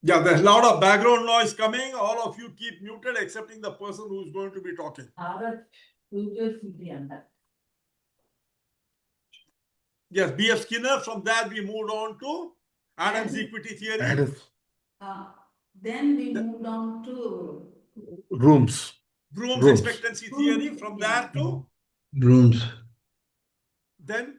Yeah, there's a lot of background noise coming. All of you keep muted, excepting the person who is going to be talking. Yes, B.F. Skinner. From that, we moved on to Adams' equity theory. Then we moved on to Rooms. Broome's expectancy theory. From there to Rooms. then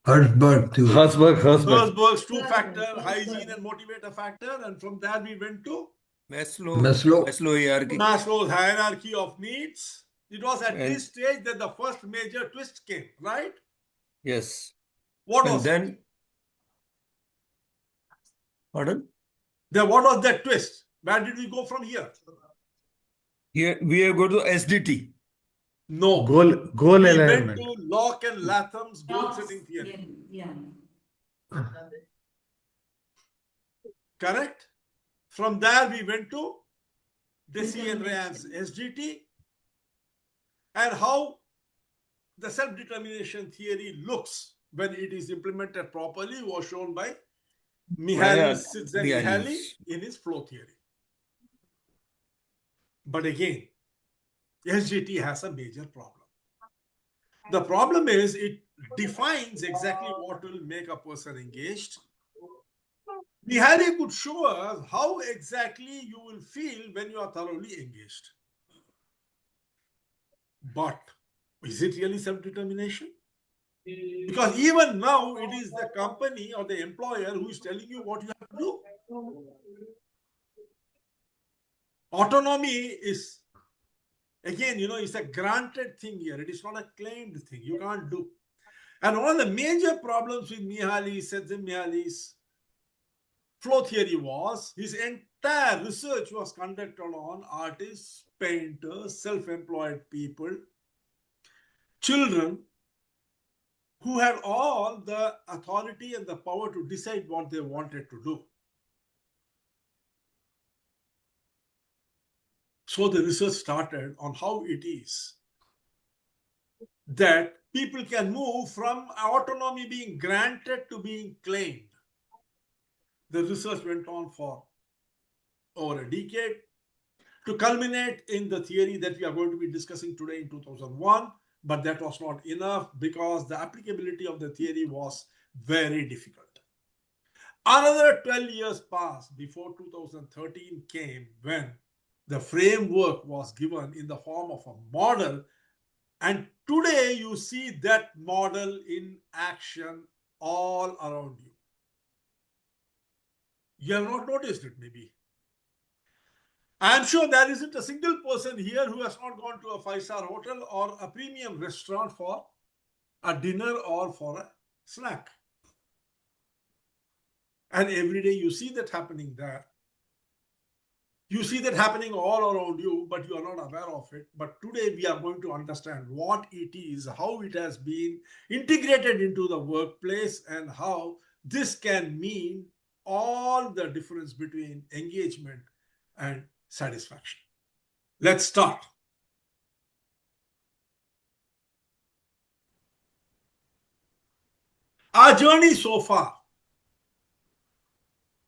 Herzberg. Herzberg's two-factor hygiene and motivator factor. And from there, we went to Maslow. Maslow's hierarchy of needs. It was at this stage that the first major twist came, right? Yes. What And was then, it? pardon? What was that twist? Where did we go from here? Here we are going to SDT. No. Goal We went alignment. to Locke and Latham's goal-setting theory. Yeah. Correct? From there, we went to Deci and Ryan's SDT and how the self-determination theory looks when it is implemented properly was shown by Mihaly Csikszentmihalyi in his flow theory. But again, SGT has a major problem. The problem is it defines exactly what will make a person engaged. Mihaly could show us how exactly you will feel when you are thoroughly engaged. But is it really self-determination? Because even now, it is the company or the employer who is telling you what you have to do. Autonomy is, again, it's a granted thing here. It is not a claimed thing. You can't do. And one of the major problems with Csikszentmihalyi's flow theory was his entire research was conducted on artists, painters, self-employed people, children who had all the authority and the power to decide what they wanted to do. So the research started on how it is that people can move from autonomy being granted to being claimed. The research went on for over a decade to culminate in the theory that we are going to be discussing today in 2001. But that was not enough because the applicability of the theory was very difficult. Another 12 years passed before 2013 came when the framework was given in the form of a model. And today you see that model in action all around you. You have not noticed it, maybe. I am sure there isn't a single person here who has not gone to a 5-star hotel or a premium restaurant for a dinner or for a snack. And every day you see that happening there. You see that happening all around you, but you are not aware of it. But today we are going to understand what it is, how it has been integrated into the workplace, and how this can mean all the difference between engagement and satisfaction. Let's start. Our journey so far.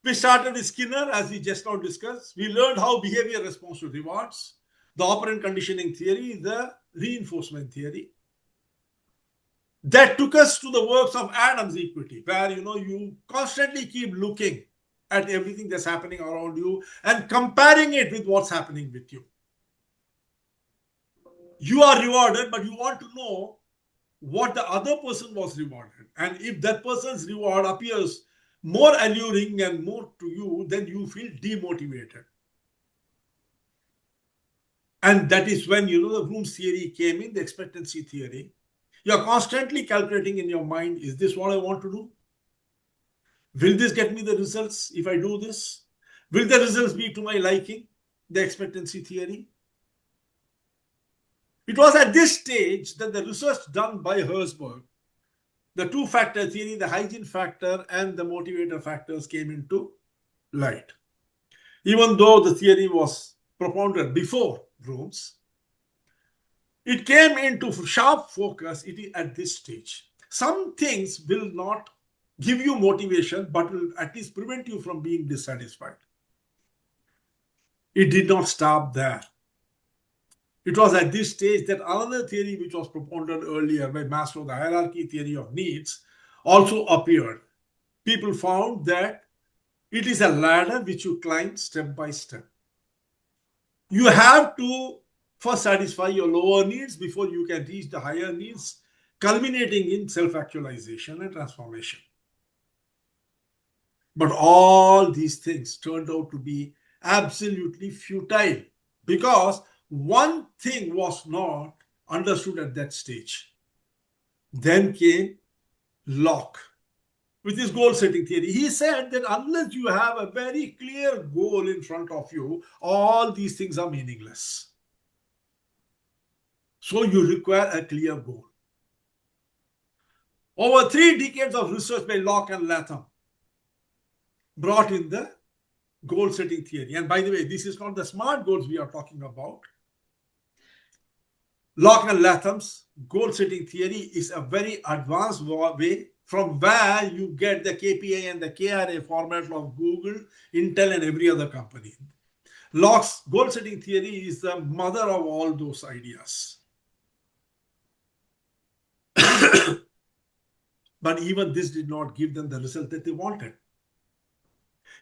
We started with Skinner, as we just now discussed. We learned how behavior responds to rewards, the operant conditioning theory, the reinforcement theory. That took us to the works of Adams' equity, where you constantly keep looking at everything that's happening around you and comparing it with what's happening with you. You are rewarded, but you want to know what the other person was rewarded. And if that person's reward appears more alluring and more to you, then you feel demotivated. And that is when, the Bloom's theory came in, the expectancy theory. You're constantly calculating in your mind, is this what I want to do? Will this get me the results if I do this? Will the results be to my liking? The expectancy theory. It was at this stage that the research done by Herzberg, the two-factor theory, the hygiene factor and the motivator factors came into light. Even though the theory was propounded before Bloom's, It came into sharp focus at this stage. Some things will not give you motivation, but will at least prevent you from being dissatisfied. It did not stop there. It was at this stage that another theory, which was propounded earlier by Maslow, the hierarchy theory of needs, also appeared. People found that it is a ladder which you climb step by step. You have to first satisfy your lower needs before you can reach the higher needs, culminating in self-actualization and transformation. But all these things turned out to be absolutely futile because one thing was not understood at that stage. Then came Locke with his goal setting theory. He said that unless you have a very clear goal in front of you, all these things are meaningless. So you require a clear goal. Over 3 decades of research by Locke and Latham brought in the goal setting theory. And by the way, this is not the SMART goals we are talking about. Locke and Latham's goal setting theory is a very advanced way from where you get the KPI and the KRA format of Google, Intel, and every other company. Locke's goal setting theory is the mother of all those ideas. But even this did not give them the result that they wanted.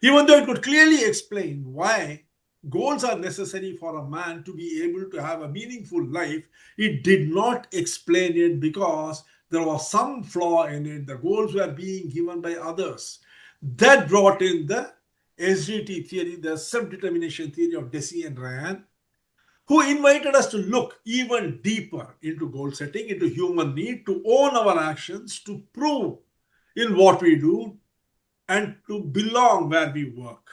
Even though it could clearly explain why goals are necessary for a man to be able to have a meaningful life, it did not explain it because there was some flaw in it. The goals were being given by others. That brought in the SDT theory, the self-determination theory of Deci and Ryan, who invited us to look even deeper into goal setting, into human need, to own our actions, to prove in what we do, and to belong where we work.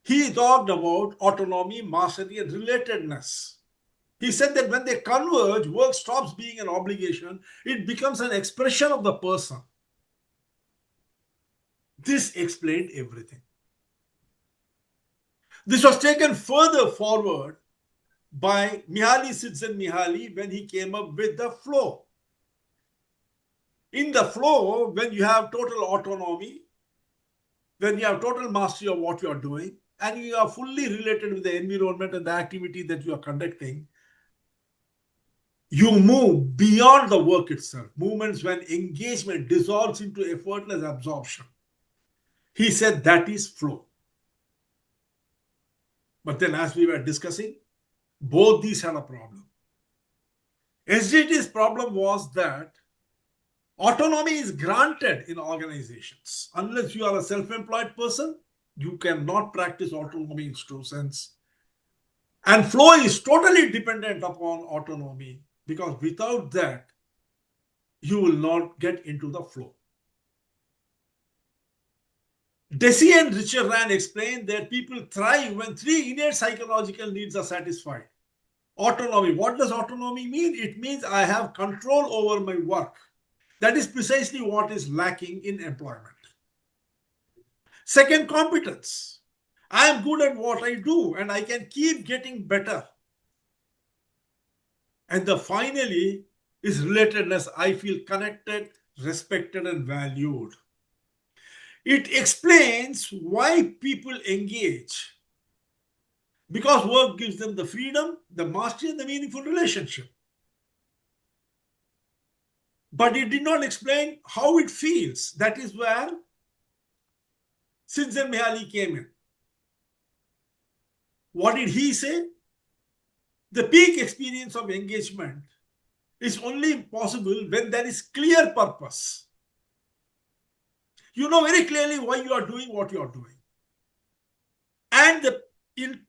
He talked about autonomy, mastery, and relatedness. He said that when they converge, work stops being an obligation, it becomes an expression of the person. This explained everything. This was taken further forward by Mihaly Csikszentmihalyi when he came up with the flow. In the flow, when you have total autonomy, when you have total mastery of what you are doing, and you are fully related with the environment and the activity that you are conducting, you move beyond the work itself. Movements when engagement dissolves into effortless absorption. He said that is flow. But then, as we were discussing, both these had a problem. SDT's problem was that autonomy is granted in organizations. Unless you are a self-employed person, you cannot practice autonomy in true sense. And flow is totally dependent upon autonomy, because without that, you will not get into the flow. Deci and Richard Rand explained that people thrive when 3 innate psychological needs are satisfied. Autonomy. What does autonomy mean? It means I have control over my work. That is precisely what is lacking in employment. Second, competence. I am good at what I do and I can keep getting better. And the finally is relatedness. I feel connected, respected, and valued. It explains why people engage. Because work gives them the freedom, the mastery, and the meaningful relationship. But it did not explain how it feels. That is where Csikszentmihalyi came in. What did he say? The peak experience of engagement is only possible when there is clear purpose. You know very clearly why you are doing what you are doing. And the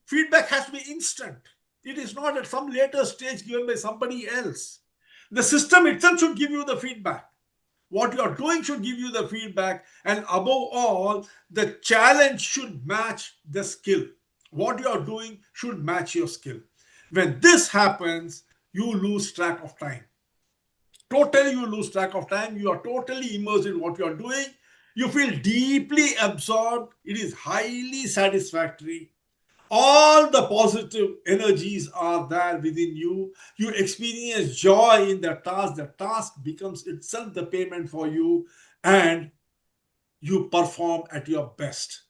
feedback has to be instant. It is not at some later stage given by somebody else. The system itself should give you the feedback. What you are doing should give you the feedback. And above all, the challenge should match the skill. What you are doing should match your skill. When this happens, you lose track of time. Totally, you lose track of time. You are totally immersed in what you are doing. You feel deeply absorbed. It is highly satisfactory. All the positive energies are there within you. You experience joy in the task. The task becomes itself the payment for you, and you perform at your best.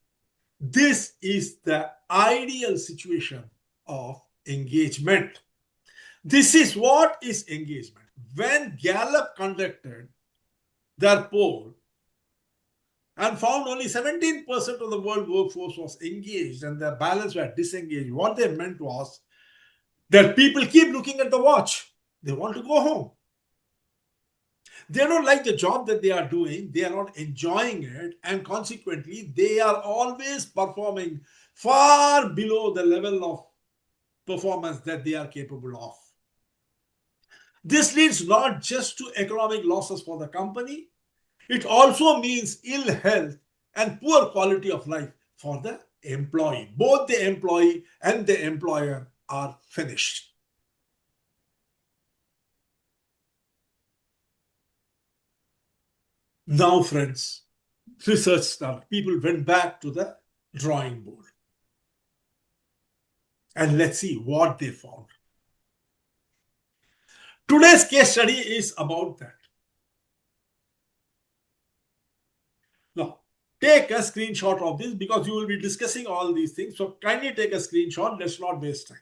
This is the ideal situation of engagement. This is what is engagement. When Gallup conducted their poll and found only 17% of the world workforce was engaged and the balance were disengaged, what they meant was that people keep looking at the watch. They want to go home. They don't like the job that they are doing. They are not enjoying it. And consequently, they are always performing far below the level of performance that they are capable of. This leads not just to economic losses for the company, it also means ill health and poor quality of life for the employee. Both the employee and the employer are finished. Now, friends, research started. People went back to the drawing board. And let's see what they found. Today's case study is about that. Now, take a screenshot of this because you will be discussing all these things. So kindly take a screenshot. Let's not waste time.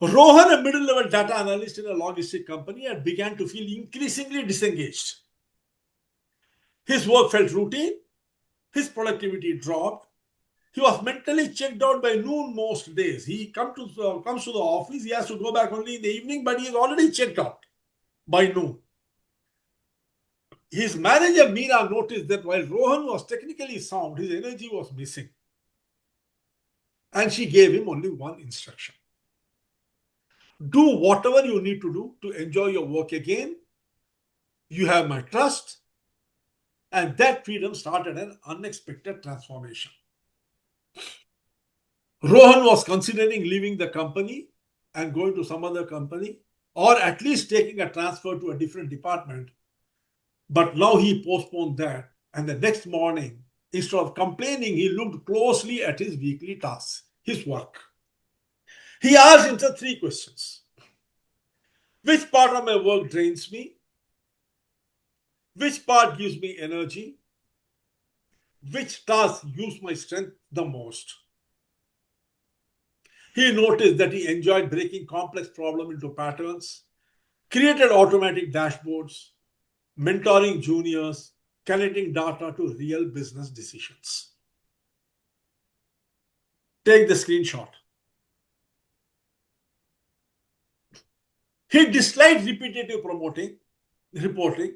Rohan, a middle-level data analyst in a logistic company, had began to feel increasingly disengaged. His work felt routine. His productivity dropped. He was mentally checked out by noon most days. He comes to the office. He has to go back only in the evening, but he is already checked out by noon. His manager, Meera, noticed that while Rohan was technically sound, his energy was missing. And she gave him only one instruction. Do whatever you need to do to enjoy your work again. You have my trust. And that freedom started an unexpected transformation. Rohan was considering leaving the company and going to some other company, or at least taking a transfer to a different department. But now he postponed that. And the next morning, instead of complaining, he looked closely at his weekly tasks, his work. He asked himself 3 questions. Which part of my work drains me? Which part gives me energy? Which task use my strength the most? He noticed that he enjoyed breaking complex problems into patterns, created automatic dashboards, mentoring juniors, connecting data to real business decisions. Take the screenshot. He disliked repetitive reporting,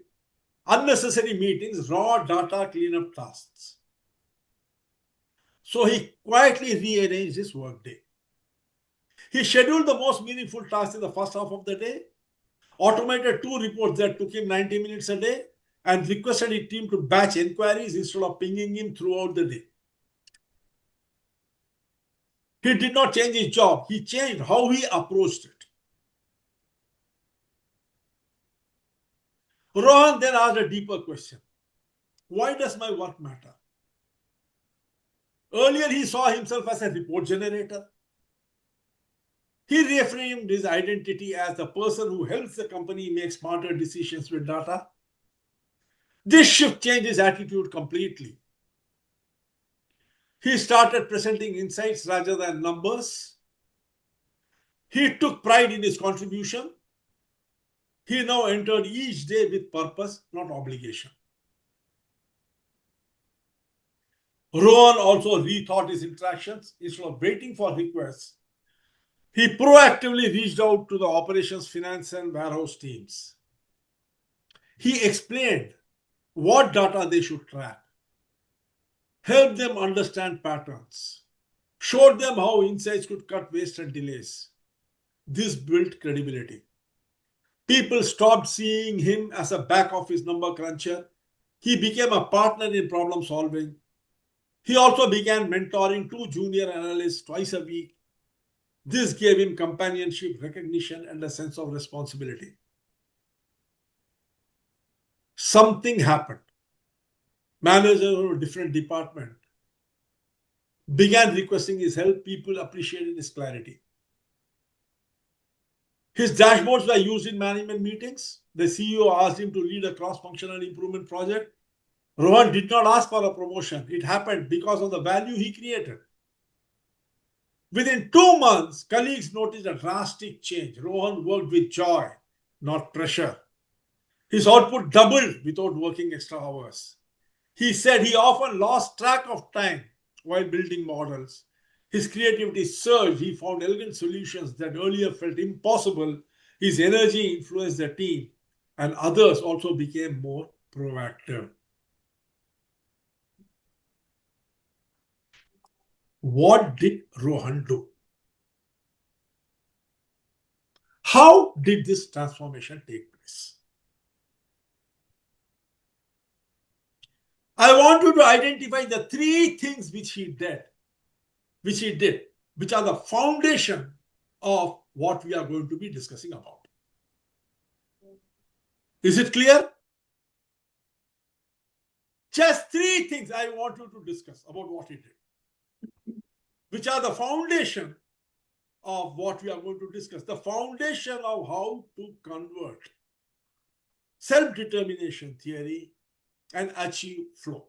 unnecessary meetings, raw data cleanup tasks. So he quietly rearranged his workday. He scheduled the most meaningful tasks in the first half of the day, automated 2 reports that took him 90 minutes a day, and requested his team to batch inquiries instead of pinging him throughout the day. He did not change his job. He changed how he approached it. Rohan then asked a deeper question. Why does my work matter? Earlier, he saw himself as a report generator. He reframed his identity as the person who helps the company make smarter decisions with data. This shift changed his attitude completely. He started presenting insights rather than numbers. He took pride in his contribution. He now entered each day with purpose, not obligation. Rohan also rethought his interactions. Instead of waiting for requests, he proactively reached out to the operations, finance, and warehouse teams. He explained what data they should track, helped them understand patterns, showed them how insights could cut waste and delays. This built credibility. People stopped seeing him as a back office number cruncher. He became a partner in problem solving. He also began mentoring 2 junior analysts twice a week. This gave him companionship, recognition, and a sense of responsibility. Something happened. Manager of a different department began requesting his help. People appreciated his clarity. His dashboards were used in management meetings. The CEO asked him to lead a cross-functional improvement project. Rohan did not ask for a promotion. It happened because of the value he created. Within 2 months, colleagues noticed a drastic change. Rohan worked with joy, not pressure. His output doubled without working extra hours. He said he often lost track of time while building models. His creativity surged. He found elegant solutions that earlier felt impossible. His energy influenced the team, and others also became more proactive. What did Rohan do? How did this transformation take place? I want you to identify the 3 things which he did, which are the foundation of what we are going to be discussing about. Is it clear? Just 3 things I want you to discuss about what he did, which are the foundation of what we are going to discuss, the foundation of how to convert self-determination theory and achieve flow.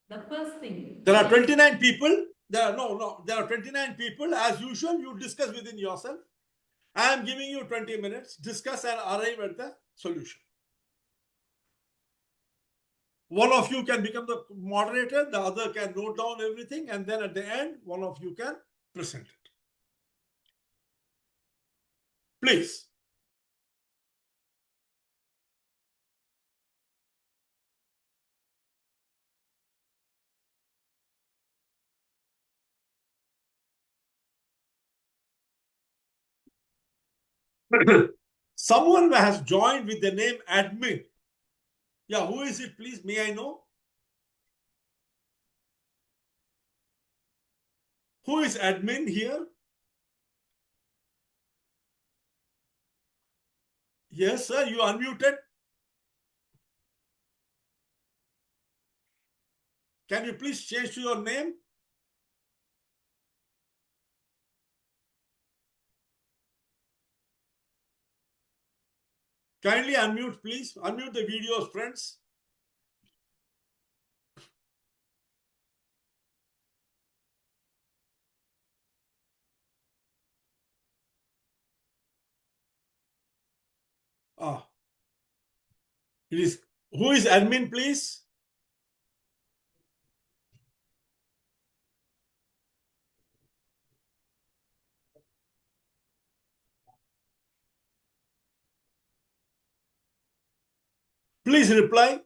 The first thing. There are 29 people. There are 29 people. As usual, you discuss within yourself. I am giving you 20 minutes. Discuss and arrive at the solution. One of you can become the moderator, the other can note down everything, and then at the end, one of you can present it. Please. Someone has joined with the name admin. Yeah, who is it, please? May I know? Who is admin here? Yes, sir, you unmuted. Can you please change to your name? Kindly unmute, please. Unmute the videos, friends. It is, who is admin, please? Please reply.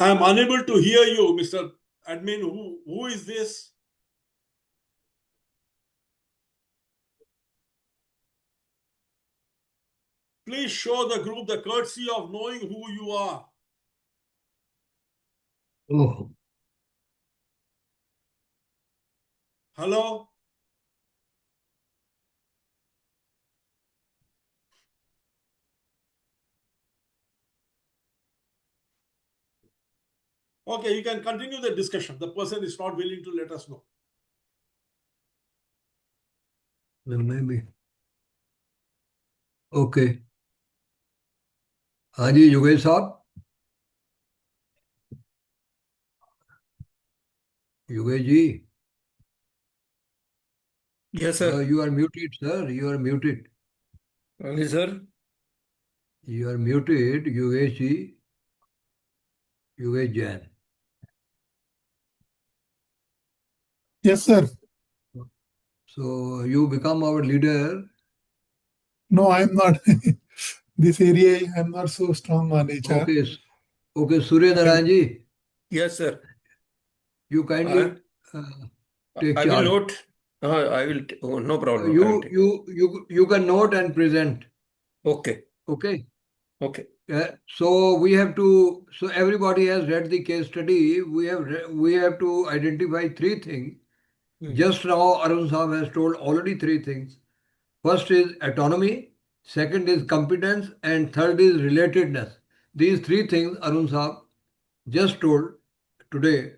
I am unable to hear you, Mr. Admin. Who is this? Please show the group the courtesy of knowing who you are. Oh, Hello? Okay, you can continue the discussion. The person is not willing to let us know. then maybe. Okay. हाँ जी योगेश साहब. Yogesh ji. Yes, sir. You are muted, sir. You are muted. Yes, sir. You are muted, Yogesh ji. Yogesh Jain. Yes, sir. So you become our leader. No, I'm not. This area, I'm not so strong on HR. Okay. Okay, Surya Narayan ji. Yes, sir. You kindly take I will charge. note. I will. Oh, no problem. I will take. You can note and present. Okay. Okay. Okay. So we have to. So everybody has read the case study. We have to identify three things. Just now, Arun Saab has told already three things. First is autonomy, second is competence, and third is relatedness. These three things Arun Saab just told today.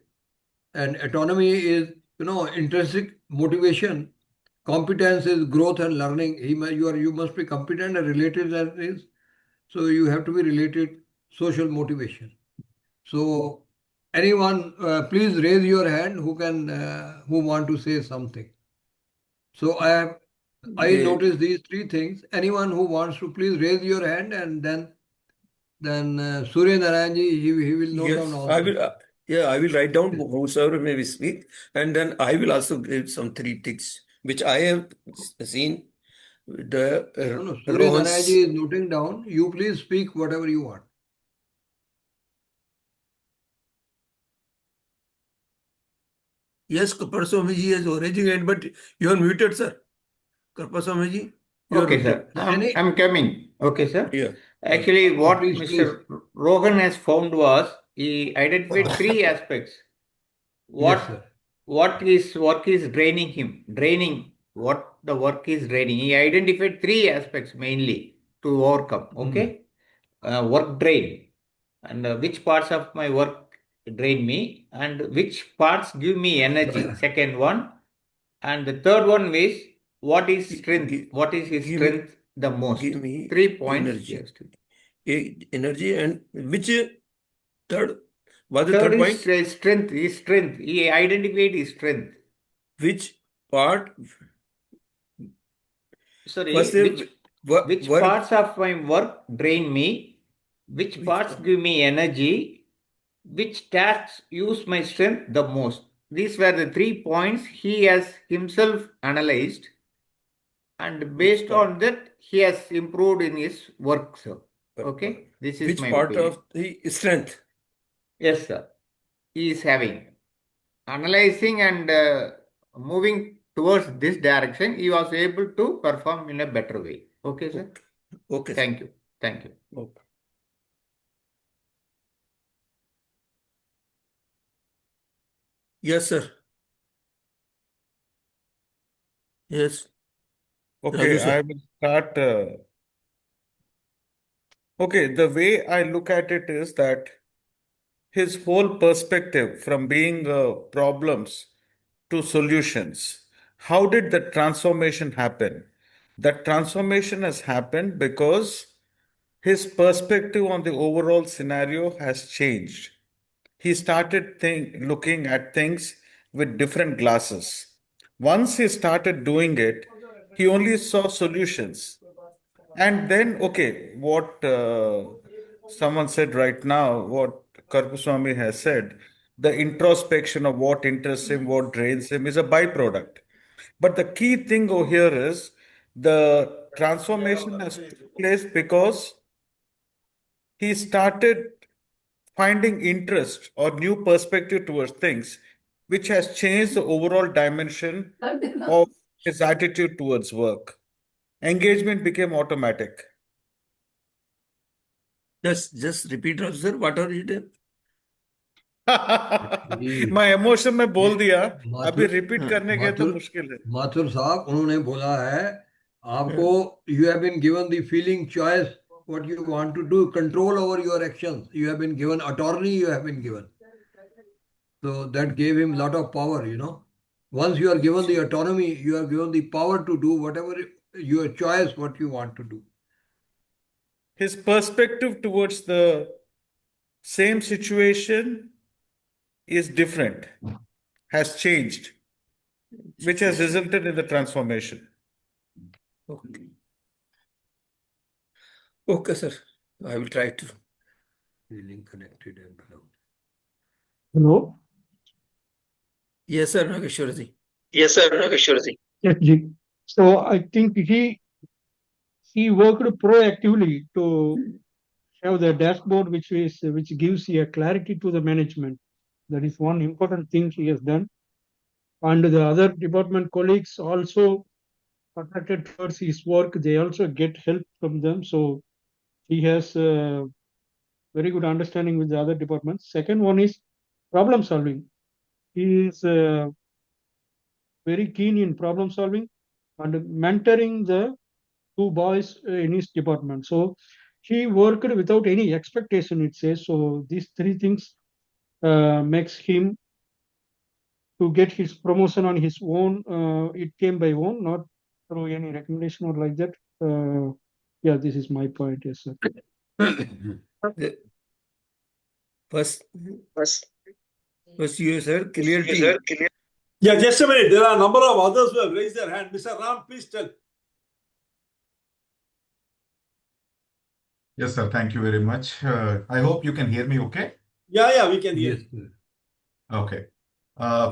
And autonomy is, intrinsic motivation. Competence is growth and learning. You must be competent, and relatedness is, so you have to be related, social motivation. So anyone, please raise your hand who want to say something. So I Yeah. noticed these three things. Anyone who wants to, please raise your hand, and then Surya Narayanji, he will note down Yes, all I this. will. Yeah, I will write down whosoever may we speak, and then I will also give some three tips which I have seen. The No, Surya Rohan's. Narayanji is noting down. You please speak whatever you want. Yes, Karpaswamy ji is raising hand, but you are muted, sir. Karpaswamy ji, you are Okay, muted. sir. Any? I'm coming. Okay, sir. Yeah. Actually, what Please, Mr. Rohan has found was he identified three aspects. Yes, sir. What his work is draining him, draining what the work is draining. He identified three aspects mainly to overcome. Okay, work drain, and which parts of my work drain me, and which parts give me energy. Second one, and the third one is what is strength? What is his Give me- strength the most? Give me 3 points. energy. he has to- Energy, and which third? What the Third third is point? strength. His strength. He identified his strength. Which part? Sorry, First, which work. parts of my work drain me? Which parts give me energy? Which tasks use my strength the most? These were the 3 points he has himself analyzed, and based on that, he has improved in his work, sir. Okay, this is Which my part opinion. of the strength? Yes, sir. He is having analyzing and moving towards this direction. He was able to perform in a better way. Okay, sir. Okay. Thank you. Thank you. Okay. Yes, sir. Yes. Okay, Raju, sir. I will start. Okay, the way I look at it is that his whole perspective from being problems to solutions. How did the transformation happen? That transformation has happened because his perspective on the overall scenario has changed. He started looking at things with different glasses. Once he started doing it, he only saw solutions. And then, okay, what someone said right now, what Karpuswamy has said, the introspection of what interests him, what drains him is a byproduct. But the key thing over here is the transformation has taken place because he started finding interest or new perspective towards things, which has changed the overall dimension of his attitude towards work. Engagement became automatic. Just repeat, Raju, sir. What are you doing? मैं emotion में बोल दिया अभी repeat हाँ, करने के तो माथुर मुश्किल है माथुर साहब उन्होंने बोला है आपको you have been given the feeling choice what you want to do control over your actions you have been given attorney you have been given so that gave him lot of power once you are given the autonomy you are given the power to do whatever your choice what you want to do. his perspective towards the same situation is different, has changed, which has resulted in the transformation. Okay. Okay, sir. I will try to. Feeling connected and belong. Hello. Yes, sir, Nageshwar ji. Yes, Ji. So I think he worked proactively to have the dashboard which gives a clarity to the management. That is one important thing he has done. And the other department colleagues also attracted towards his work. They also get help from them. So he has very good understanding with the other departments. Second one is problem solving. He is very keen in problem solving and mentoring the two boys in his department. So he worked without any expectation, it says. So these three things makes him to get his promotion on his own. It came by own, not through any recommendation or like that. Yeah, this is my point. Yes, sir. The- First, you said clearly. Yeah, just a minute. There are a number of others who have raised their hand. Mr. Ram, please tell. Yes, sir. Thank you very much. I hope you can hear me okay. Yeah, we can hear. Yes, sir. Okay.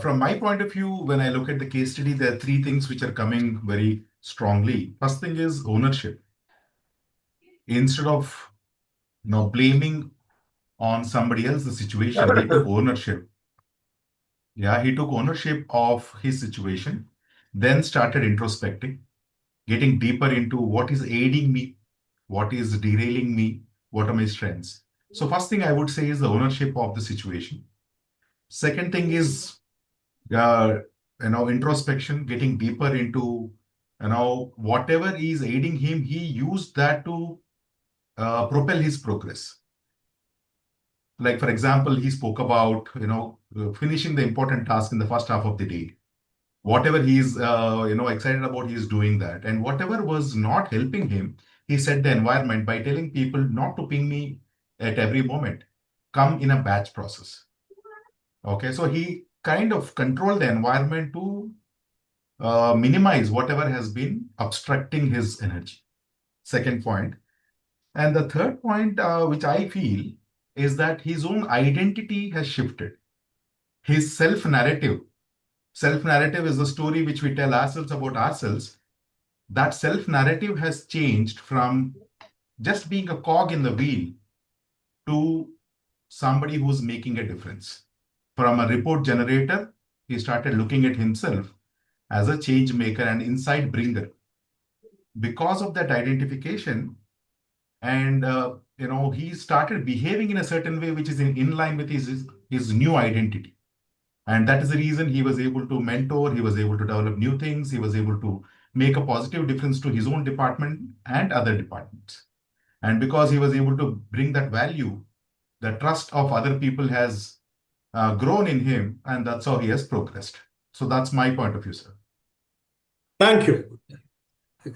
From my point of view, when I look at the case study, there are three things which are coming very strongly. First thing is ownership. Instead of blaming on somebody else the situation, he took ownership. Yeah, he took ownership of his situation, then started introspecting, getting deeper into what is aiding me, what is derailing me, what are my strengths. So first thing I would say is the ownership of the situation. Second thing is, introspection, getting deeper into, whatever is aiding him, he used that to propel his progress. Like, for example, he spoke about, finishing the important task in the first half of the day. Whatever he's, excited about, he's doing that. And whatever was not helping him, he set the environment by telling people not to ping me at every moment. Come in a batch process. Okay, so he kind of controlled the environment to minimize whatever has been obstructing his energy. Second point. And the third point, which I feel, is that his own identity has shifted. His self-narrative is the story which we tell ourselves about ourselves. That self-narrative has changed from just being a cog in the wheel to somebody who's making a difference. From a report generator, he started looking at himself as a change maker and insight bringer. Because of that identification, and he started behaving in a certain way which is in line with his new identity. And that is the reason he was able to mentor, he was able to develop new things, he was able to make a positive difference to his own department and other departments. And because he was able to bring that value, the trust of other people has grown in him, and that's how he has progressed. So that's my point of view, sir. Thank you.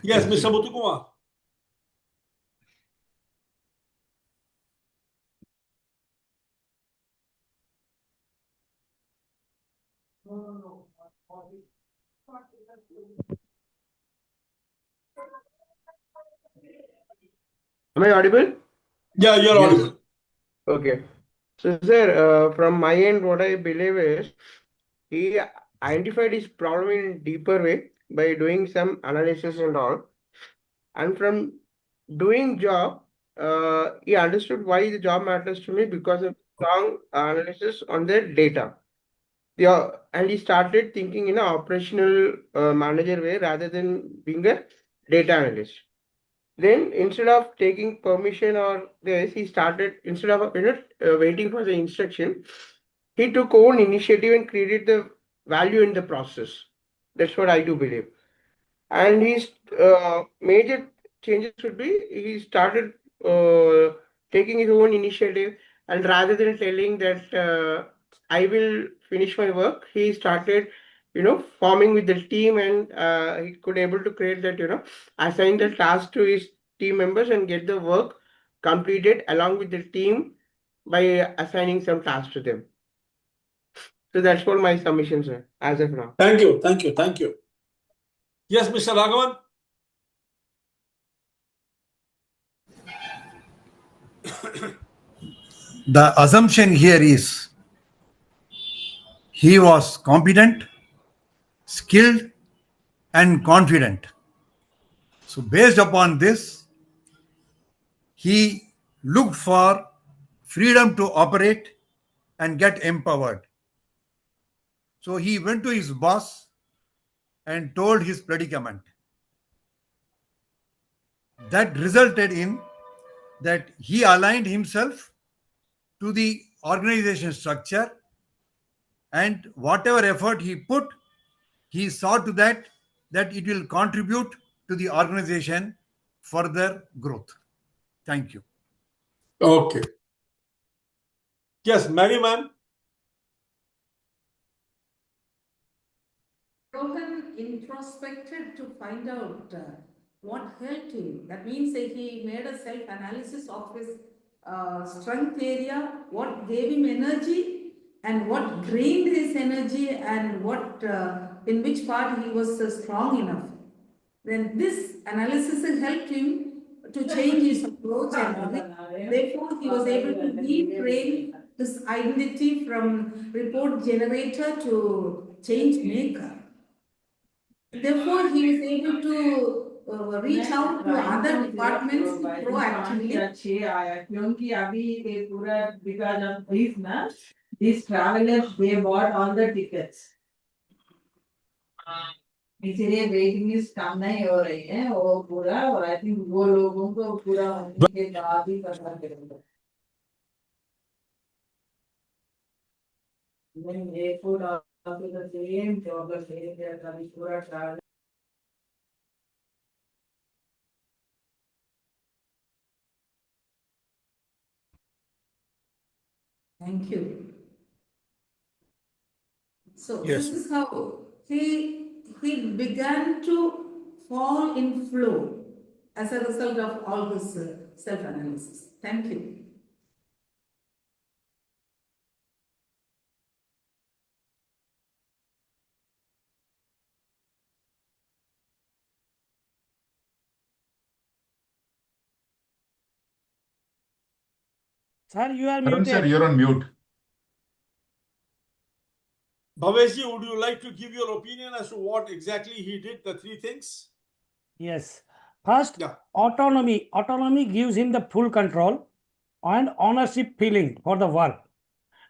Yes, Mr. Muthukumar. Am I audible? Yeah, you're Yes. audible. Okay. So, sir, from my end, what I believe is he identified his problem in deeper way by doing some analysis and all. And from doing job, he understood why the job matters to me because of strong analysis on the data. Yeah, and he started thinking in an operational manager way rather than being a data analyst. Then instead of taking permission or this, he started instead of waiting for the instruction, he took own initiative and created the value in the process. That's what I do believe. And his major changes should be he started taking his own initiative, and rather than telling that I will finish my work, he started forming with the team, and he could able to create that assign the task to his team members and get the work completed along with the team by assigning some tasks to them. So that's what my submissions are as of now. Thank you. Yes, Mr. Raghavan. The assumption here is he was competent, skilled, and confident. So based upon this, he looked for freedom to operate and get empowered. So he went to his boss and told his predicament. That resulted in that he aligned himself to the organization structure, and whatever effort he put, he saw to that it will contribute to the organization further growth. Thank you. Okay. Yes, Mary ma'am. Rohan introspected to find out what helped him. That means that he made a self-analysis of his strength area, what gave him energy, and what drained his energy, and what in which part he was strong enough. Then this analysis helped him to change his approach, and therefore he was able to reframe his identity from report generator to change maker. Therefore, he was able to reach out to other departments proactively. Because of this, these travelers, they bought all the tickets. इसलिए waiting list कम नहीं हो रही है वो पूरा, और I think वो लोगों को पूरा होने के बाद ही पता चलेगा. Then they put also the same geography, they are coming पूरा travel. Thank you. So Yes. this is how he began to fall in flow as a result of all this self-analysis. Thank you. Sir, you are Arun sir, muted. you're on mute. Bhaveshji, would you like to give your opinion as to what exactly he did, the three things? Yes. First, Yeah. autonomy. Autonomy gives him the full control and ownership feeling for the work.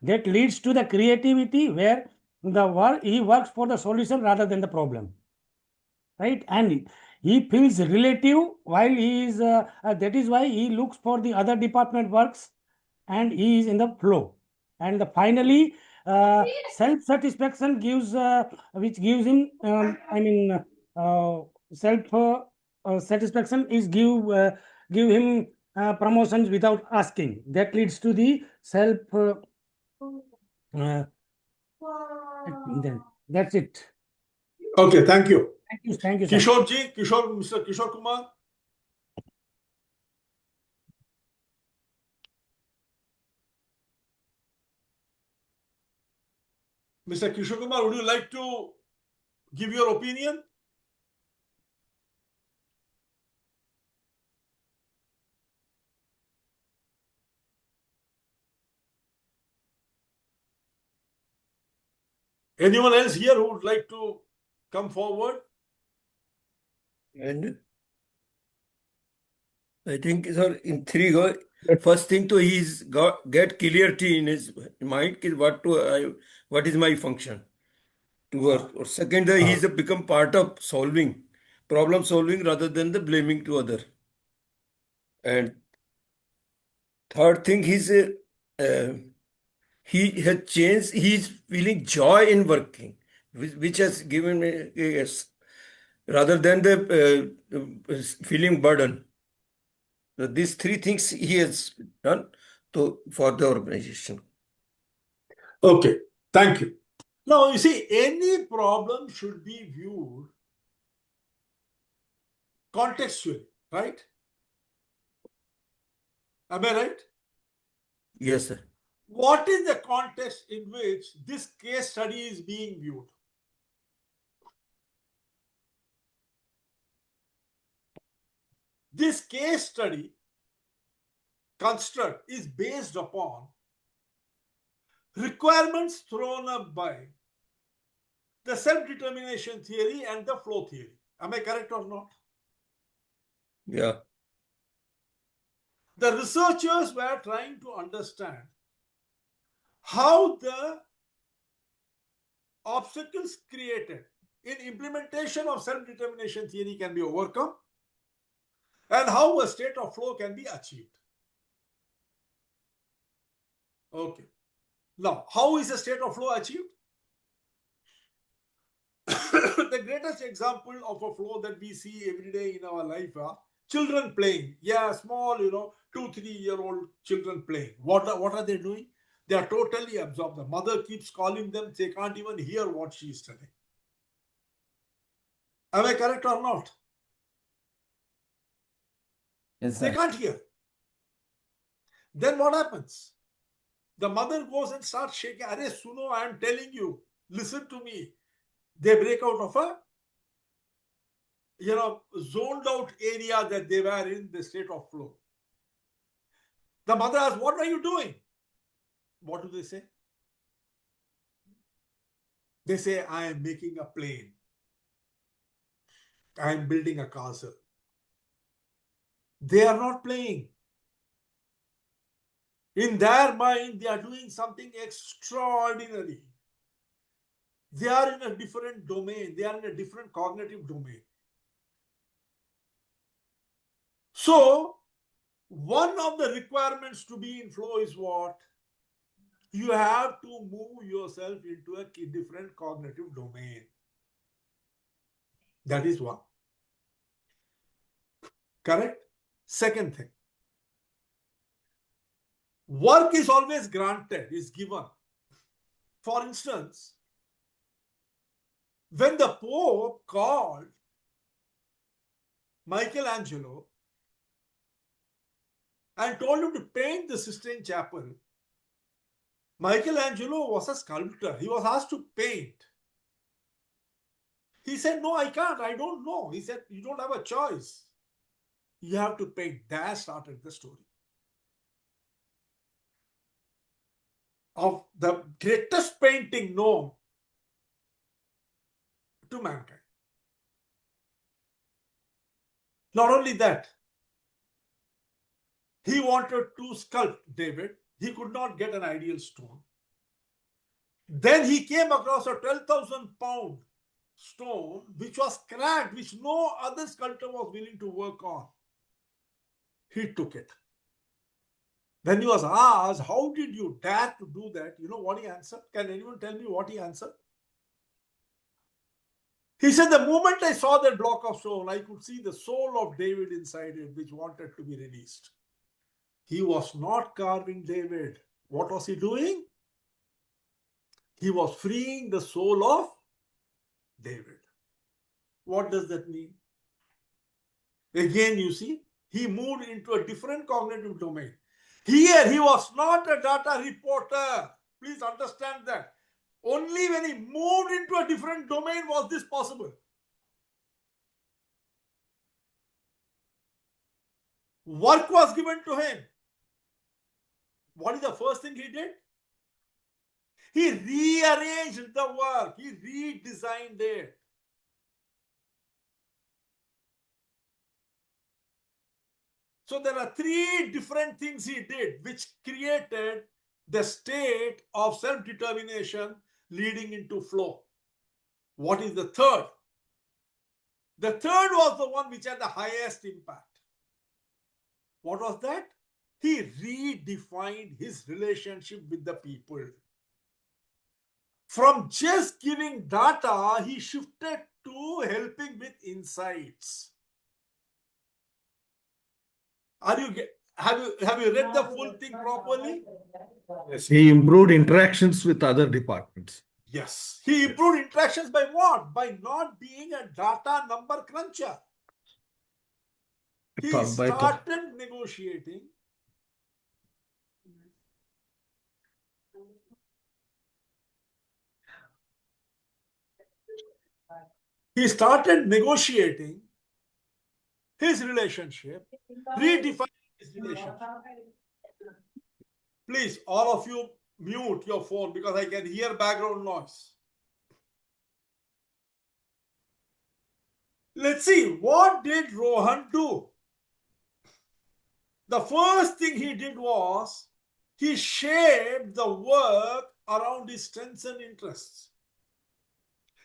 That leads to the creativity where the work he works for the solution rather than the problem. Right? And he feels relative while he is that is why he looks for the other department works and he is in the flow. And finally, self-satisfaction gives which gives him satisfaction is give him promotions without asking. That leads to the self. Then that's it. Okay, thank you. Thank you, sir. Kishorji, Mr. Kishore Kumar. Mr. Kishore Kumar, would you like to give your opinion? Anyone else here who would like to come forward? And I think, sir, in three go, first thing to he's got get clarity in his mind is what is my function to work. Or second, he's become part of problem solving rather than the blaming to other. And third thing, he has changed. He's feeling joy in working, which has given me yes, rather than the feeling burden. So these three things he has done for the organization. Okay, thank you. Now, you see, any problem should be viewed contextually, right? Am I right? Yes, sir. What is the context in which this case study is being viewed? This case study construct is based upon requirements thrown up by the self-determination theory and the flow theory. Am I correct or not? Yeah. The researchers were trying to understand how the obstacles created in implementation of self-determination theory can be overcome and how a state of flow can be achieved. Okay. Now, how is a state of flow achieved? The greatest example of a flow that we see every day in our life are children playing. Yeah, small, 2-3-year-old children playing. What are they doing? They are totally absorbed. The mother keeps calling them. They can't even hear what she is telling. Am I correct or not? Yes, They sir. can't hear. Then what happens? The mother goes and starts shaking. Are Suno, I am telling you, listen to me. They break out of a zoned out area that they were in the state of flow. The mother asks, what are you doing? What do they say? They say, I am making a plane. I am building a castle. They are not playing. In their mind, they are doing something extraordinary. They are in a different domain. They are in a different cognitive domain. So, one of the requirements to be in flow is what? You have to move yourself into a different cognitive domain. That is one. Correct? Second thing. Work is always granted, is given. For instance, when the Pope called Michelangelo and told him to paint the Sistine Chapel, Michelangelo was a sculptor. He was asked to paint. He said, no, I can't. I don't know. He said, you don't have a choice. You have to paint. There started the story of the greatest painting known to mankind. Not only that, he wanted to sculpt David. He could not get an ideal stone. Then he came across a 12,000-pound stone which was cracked, which no other sculptor was willing to work on. He took it. When he was asked, how did you dare to do that? You know what he answered? Can anyone tell me what he answered? He said, the moment I saw that block of stone, I could see the soul of David inside it, which wanted to be released. He was not carving David. What was he doing? He was freeing the soul of David. What does that mean? Again, you see, he moved into a different cognitive domain. Here, he was not a data reporter. Please understand that. Only when he moved into a different domain was this possible. Work was given to him. What is the first thing he did? He rearranged the work. He redesigned it. So there are three different things he did which created the state of self-determination leading into flow. What is the third? The third was the one which had the highest impact. What was that? He redefined his relationship with the people. From just giving data, he shifted to helping with insights. Have you read the full thing properly? Yes, he improved interactions with other departments. Yes. He improved interactions by what? By not being a data number cruncher. He started negotiating. He started negotiating his relationship, redefining his relationship. Please, all of you, mute your phone because I can hear background noise. Let's see, what did Rohan do? The first thing he did was he shaped the work around his strengths and interests.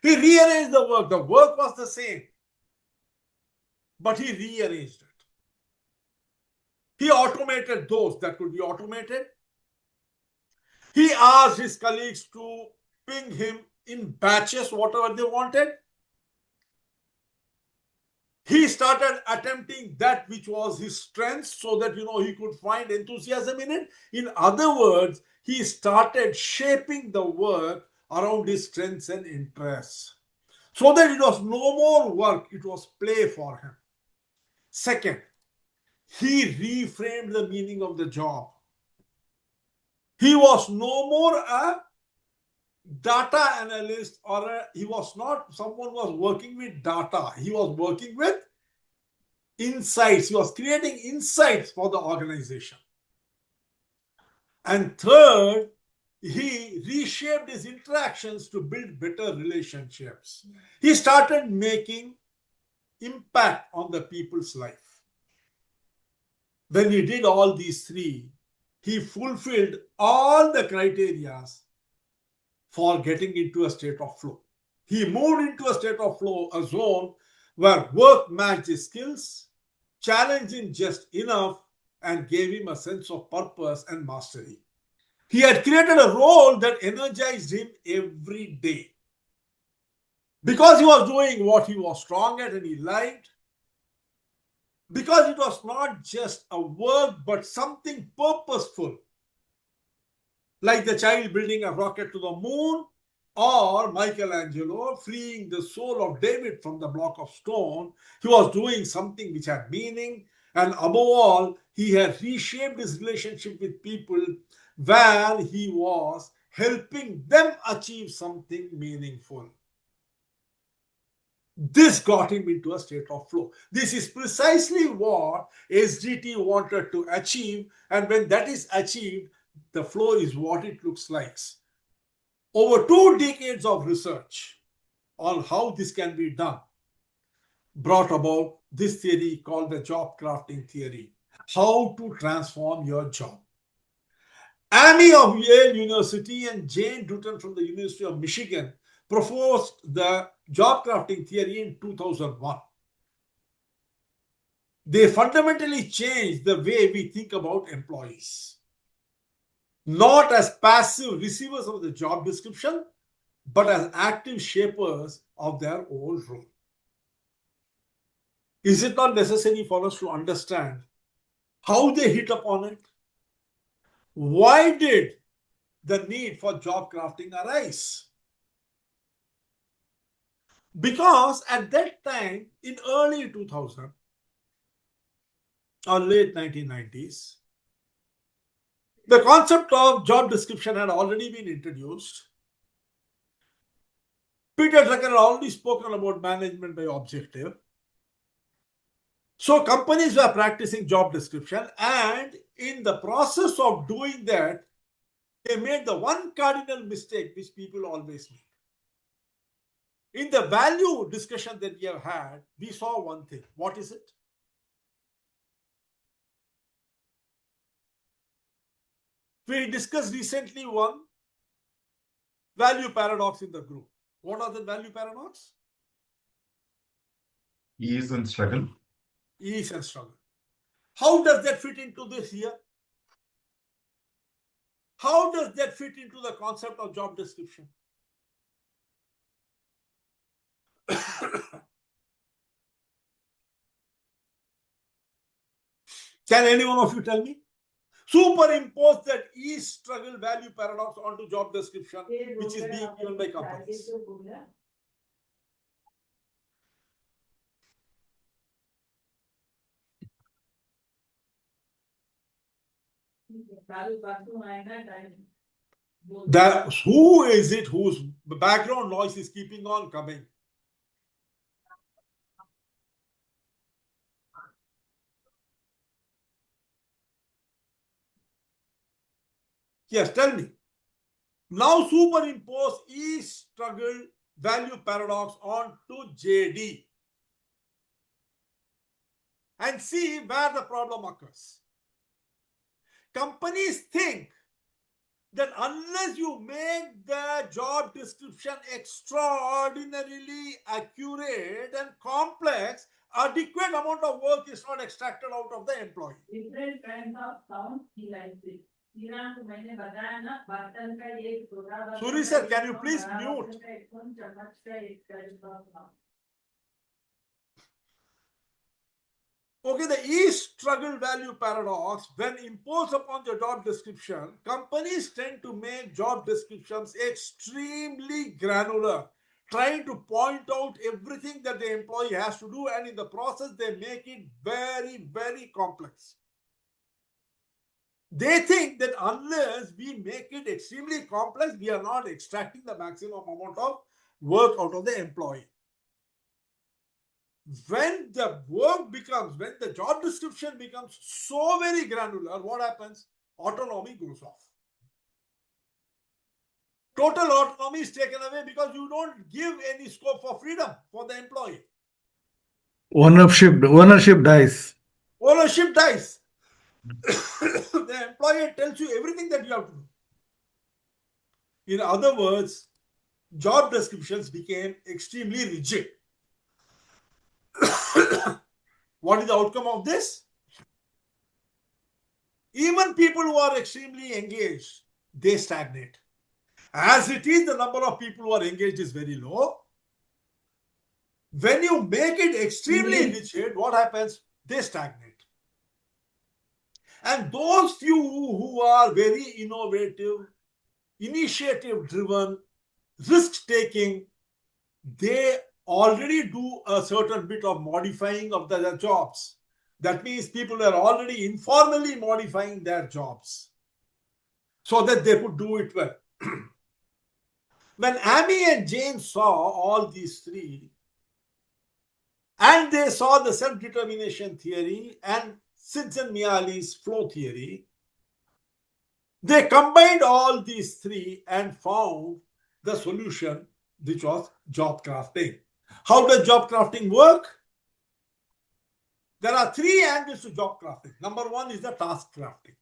He rearranged the work. The work was the same, but he rearranged it. He automated those that could be automated. He asked his colleagues to ping him in batches, whatever they wanted. He started attempting that which was his strength so that, he could find enthusiasm in it. In other words, he started shaping the work around his strengths and interests so that it was no more work, it was play for him. Second, he reframed the meaning of the job. He was no more a data analyst he was not someone who was working with data. He was working with insights. He was creating insights for the organization. And third, he reshaped his interactions to build better relationships. He started making impact on the people's life. When he did all these three, he fulfilled all the criteria for getting into a state of flow. He moved into a state of flow, a zone where work matched his skills, challenged him just enough, and gave him a sense of purpose and mastery. He had created a role that energized him every day. Because he was doing what he was strong at and he liked, because it was not just a work but something purposeful, like the child building a rocket to the moon, or Michelangelo freeing the soul of David from the block of stone. He was doing something which had meaning, and above all, he had reshaped his relationship with people where he was helping them achieve something meaningful. This got him into a state of flow. This is precisely what SDT wanted to achieve, and when that is achieved, the flow is what it looks like. Over 2 decades of research on how this can be done brought about this theory called the job crafting theory. How to transform your job. Amy of Yale University and Jane Dutton from the University of Michigan proposed the job crafting theory in 2001. They fundamentally changed the way we think about employees. Not as passive receivers of the job description, but as active shapers of their own role. Is it not necessary for us to understand how they hit upon it? Why did the need for job crafting arise? Because at that time, in early 2000 or late 1990s, the concept of job description had already been introduced. Peter Drucker had already spoken about management by objective. So companies were practicing job description, and in the process of doing that, they made the one cardinal mistake which people always make. In the value discussion that we have had, we saw one thing. What is it? We discussed recently one value paradox in the group. What are the value paradox? Ease and struggle. Ease and struggle. How does that fit into this here? How does that fit into the concept of job description? Can any one of you tell me? Superimpose that ease struggle value paradox onto job description, which is being given by companies. That who is it whose background noise is keeping on coming? Yes, tell me. Now superimpose ease struggle value paradox onto JD and see where the problem occurs. Companies think that unless you make the job description extraordinarily accurate and complex, adequate amount of work is not extracted out of the employee. Different kinds of sound he likes it. Suri sir, can you please mute? Okay, the E-struggle value paradox, when imposed upon the job description, companies tend to make job descriptions extremely granular, trying to point out everything that the employee has to do, and in the process, they make it very, very complex. They think that unless we make it extremely complex, we are not extracting the maximum amount of work out of the employee. When the job description becomes so very granular, what happens? Autonomy goes off. Total autonomy is taken away because you don't give any scope for freedom for the employee. Ownership dies. Ownership dies. The employer tells you everything that you have to do. In other words, job descriptions became extremely rigid. What is the outcome of this? Even people who are extremely engaged, they stagnate. As it is, the number of people who are engaged is very low. When you make it extremely rigid, what happens? They stagnate. And those few who are very innovative, initiative-driven, risk-taking, they already do a certain bit of modifying of their jobs. That means people are already informally modifying their jobs so that they could do it well. When Amy and Jane saw all these three, and they saw the self-determination theory and Csikszentmihalyi's flow theory, they combined all these three and found the solution, which was job crafting. How does job crafting work? There are three angles to job crafting. Number one is the task crafting.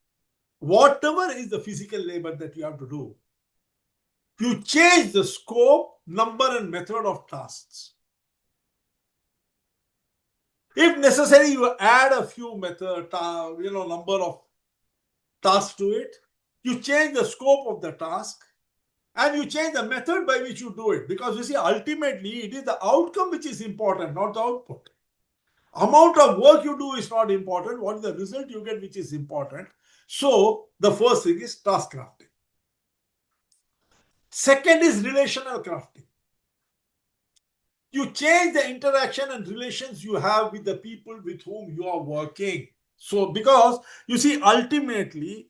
Whatever is the physical labor that you have to do, you change the scope, number, and method of tasks. If necessary, you add a few number of tasks to it. You change the scope of the task, and you change the method by which you do it. Because you see, ultimately, it is the outcome which is important, not the output. Amount of work you do is not important. What is the result you get, which is important. So, the first thing is task crafting. Second is relational crafting. You change the interaction and relations you have with the people with whom you are working. So, because you see, ultimately,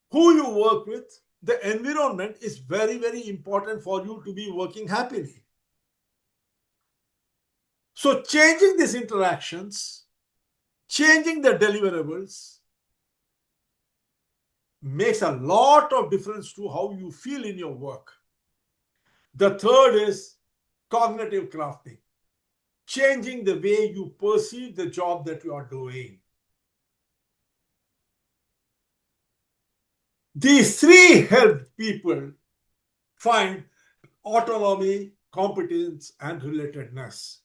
who you work with, the environment is very, very important for you to be working happily. So, changing these interactions, changing the deliverables makes a lot of difference to how you feel in your work. The third is cognitive crafting, changing the way you perceive the job that you are doing. These three help people find autonomy, competence, and relatedness.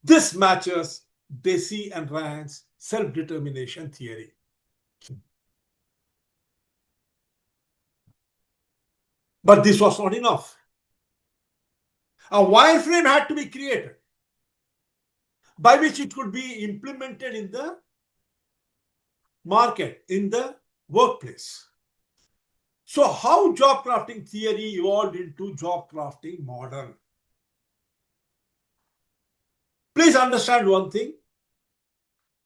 This matches Deci and Rand's self-determination theory. But this was not enough. A wireframe had to be created by which it could be implemented in the market, in the workplace. So how job crafting theory evolved into job crafting model? Please understand one thing.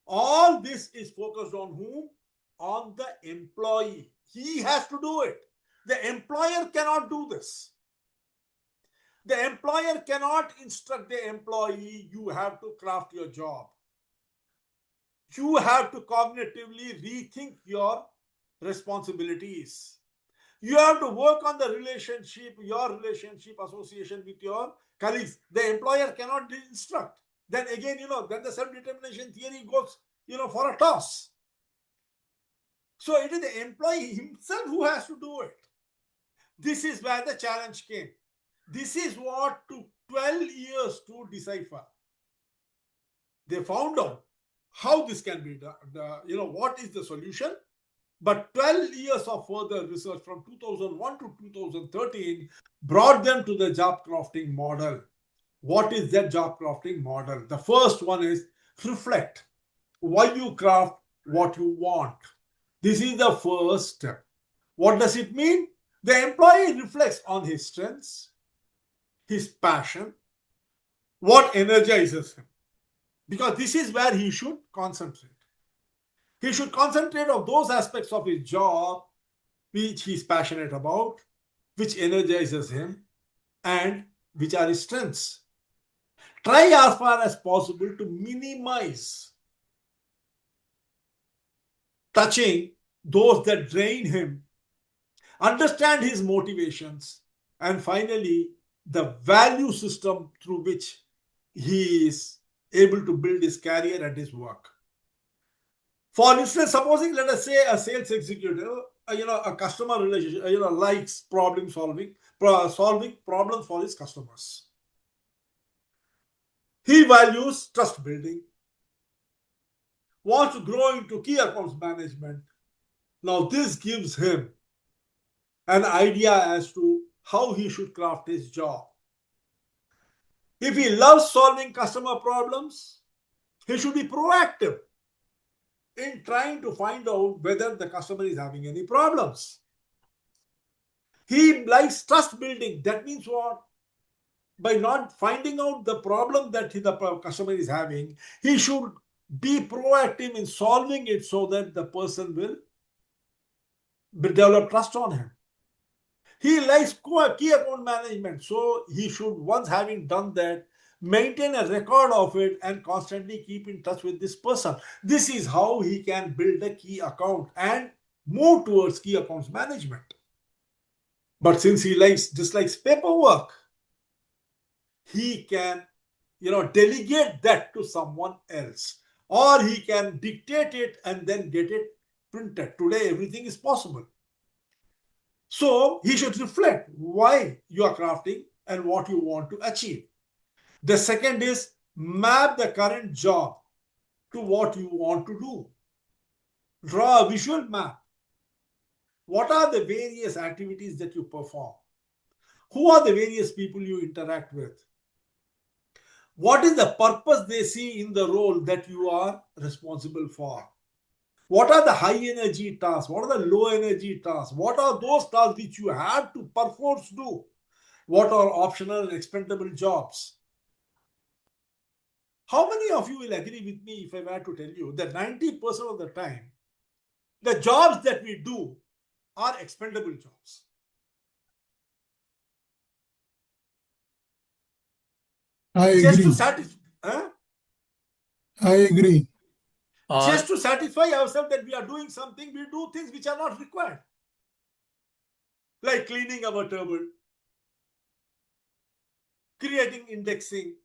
All this is focused on whom? On the employee. He has to do it. The employer cannot do this. The employer cannot instruct the employee, you have to craft your job. You have to cognitively rethink your responsibilities. You have to work on the relationship, your relationship association with your colleagues. The employer cannot instruct. Then again, then the self-determination theory goes, for a toss. So it is the employee himself who has to do it. This is where the challenge came. This is what took 12 years to decipher. They found out how this can be done. What is the solution? But 12 years of further research from 2001 to 2013 brought them to the job crafting model. What is that job crafting model? The first one is reflect. Why you craft what you want. This is the first step. What does it mean? The employee reflects on his strengths, his passion, what energizes him. Because this is where he should concentrate. He should concentrate on those aspects of his job which he is passionate about, which energizes him, and which are his strengths. Try as far as possible to minimize touching those that drain him, understand his motivations, and finally, the value system through which he is able to build his career and his work. For instance, supposing, let us say, a sales executive, a customer relationship, likes solving problems for his customers. He values trust building, wants to grow into key accounts management. Now, this gives him an idea as to how he should craft his job. If he loves solving customer problems, he should be proactive in trying to find out whether the customer is having any problems. He likes trust building. That means what? By not finding out the problem that the customer is having, he should be proactive in solving it so that the person will develop trust on him. He likes key account management. So he should, once having done that, maintain a record of it and constantly keep in touch with this person. This is how he can build a key account and move towards key accounts management. But since he dislikes paperwork, he can, delegate that to someone else, or he can dictate it and then get it printed. Today, everything is possible. So he should reflect why you are crafting and what you want to achieve. The second is map the current job to what you want to do. Draw a visual map. What are the various activities that you perform? Who are the various people you interact with? What is the purpose they see in the role that you are responsible for? What are the high energy tasks? What are the low energy tasks? What are those tasks which you have to perforce do? What are optional and expendable jobs? How many of you will agree with me if I were to tell you that 90% of the time, the jobs that we do are expendable jobs? I Just agree. to satisfy, I agree. just to satisfy ourselves that we are doing something, we do things which are not required. Like cleaning our table, creating indexing,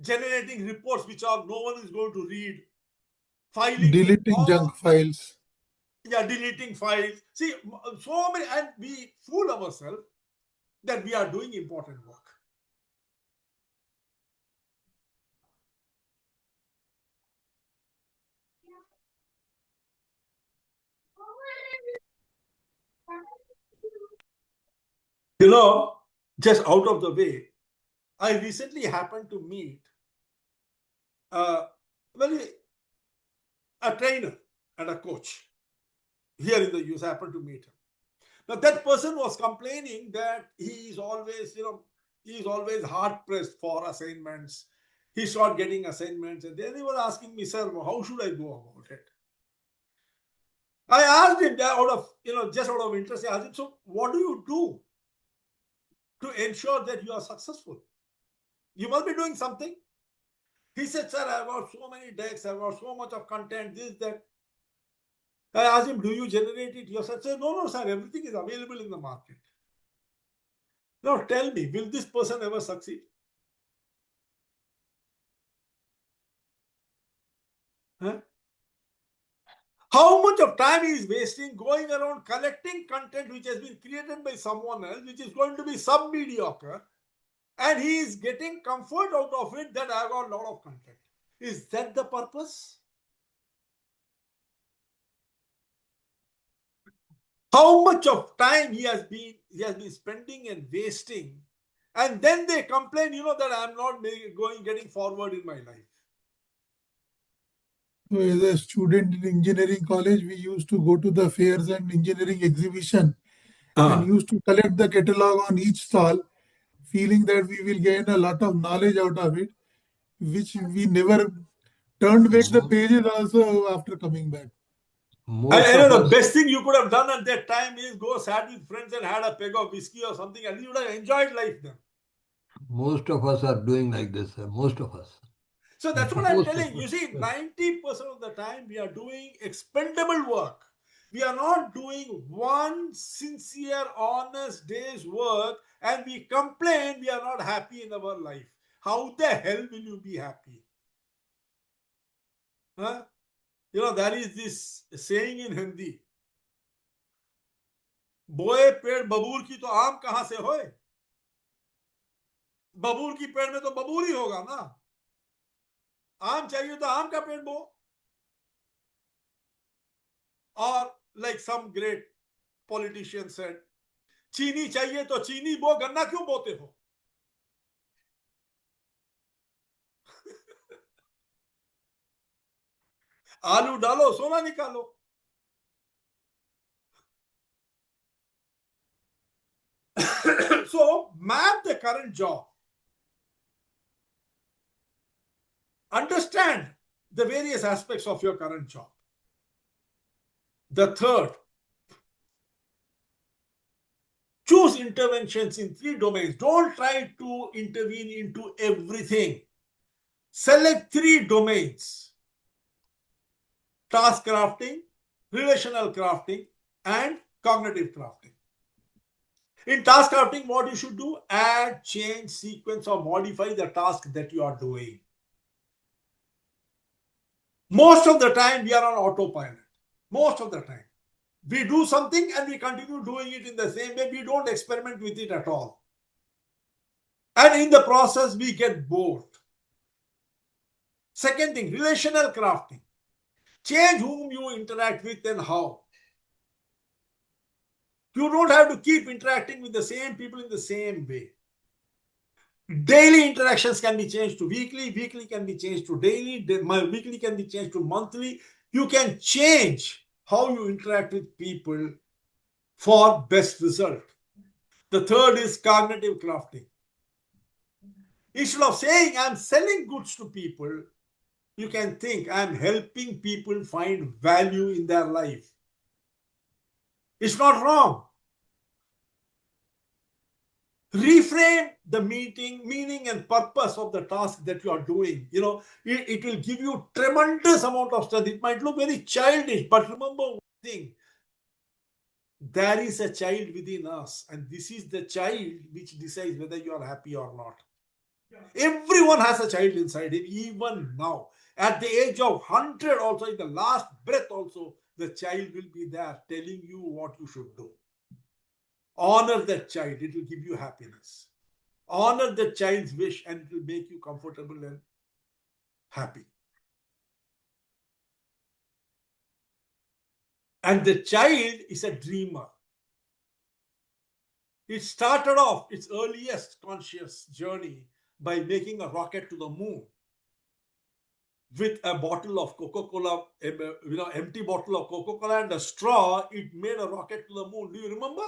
generating reports which no one is going to read, filing, Deleting junk files. deleting files. See, so many, and we fool ourselves that we are doing important work. Just out of the way, I recently happened to meet a trainer and a coach here in the US. I happened to meet him. Now that person was complaining that he is always hard pressed for assignments. He's not getting assignments, and then he was asking me, "Sir, how should I go about it?" I asked him just out of interest. I asked him, "So what do you do to ensure that you are successful? You must be doing something." He said, "Sir, I've got so many decks, I've got so much of content, this, that." I asked him, "Do you generate it yourself?" He said, no, sir, everything is available in the market. Now tell me, will this person ever succeed? Huh? How much of time he is wasting going around collecting content which has been created by someone else, which is going to be sub-mediocre, and he is getting comfort out of it that I've got a lot of content. Is that the purpose? how much of time he has been spending and wasting, and then they complain, that I'm not getting forward in my life. So as a student in engineering college, we used to go to the fairs and engineering exhibition and used to collect the catalog on each stall, feeling that we will gain a lot of knowledge out of it, which we never turned back the pages also after coming back. Most And of the us, best thing you could have done at that time is go sat with friends and had a peg of whiskey or something, and you would have enjoyed life then. most of us are doing like this, sir. Most of us. So that's what I'm Most of telling you. us. See, 90% of the time we are doing expendable work. We are not doing one sincere, honest day's work, and we complain we are not happy in our life. How the hell will you be happy? Huh? There is this saying in Hindi. बोए पेड़ बबूर की तो आम कहां से होए? बबूर की पेड़ में तो बबूर ही होगा ना. आम चाहिए तो आम का पेड़ बो. Or like some great politician said, चीनी चाहिए तो चीनी बो, गन्ना क्यों बोते हो? आलू डालो, सोना निकालो. So map the current job. Understand the various aspects of your current job. The third, choose interventions in 3 domains. Don't try to intervene into everything. Select 3 domains: task crafting, relational crafting, and cognitive crafting. In task crafting, what you should do? Add, change, sequence, or modify the task that you are doing. Most of the time, we are on autopilot. Most of the time. We do something and we continue doing it in the same way. We don't experiment with it at all. And in the process, we get bored. Second thing, relational crafting. Change whom you interact with and how. You don't have to keep interacting with the same people in the same way. Daily interactions can be changed to weekly, weekly can be changed to daily, weekly can be changed to monthly. You can change how you interact with people for best result. The third is cognitive crafting. Instead of saying I'm selling goods to people, you can think I'm helping people find value in their life. It's not wrong. Reframe the meaning and purpose of the task that you are doing. It will give you tremendous amount of strength. It might look very childish, but remember one thing. There is a child within us, and this is the child which decides whether you are happy or not. Everyone has a child inside him, even now. At the age of 100 also, in the last breath also, the child will be there telling you what you should do. Honor that child, it will give you happiness. Honor the child's wish and it will make you comfortable and happy. And the child is a dreamer. It started off its earliest conscious journey by making a rocket to the moon with a bottle of Coca-Cola, empty bottle of Coca-Cola and a straw. It made a rocket to the moon. Do you remember?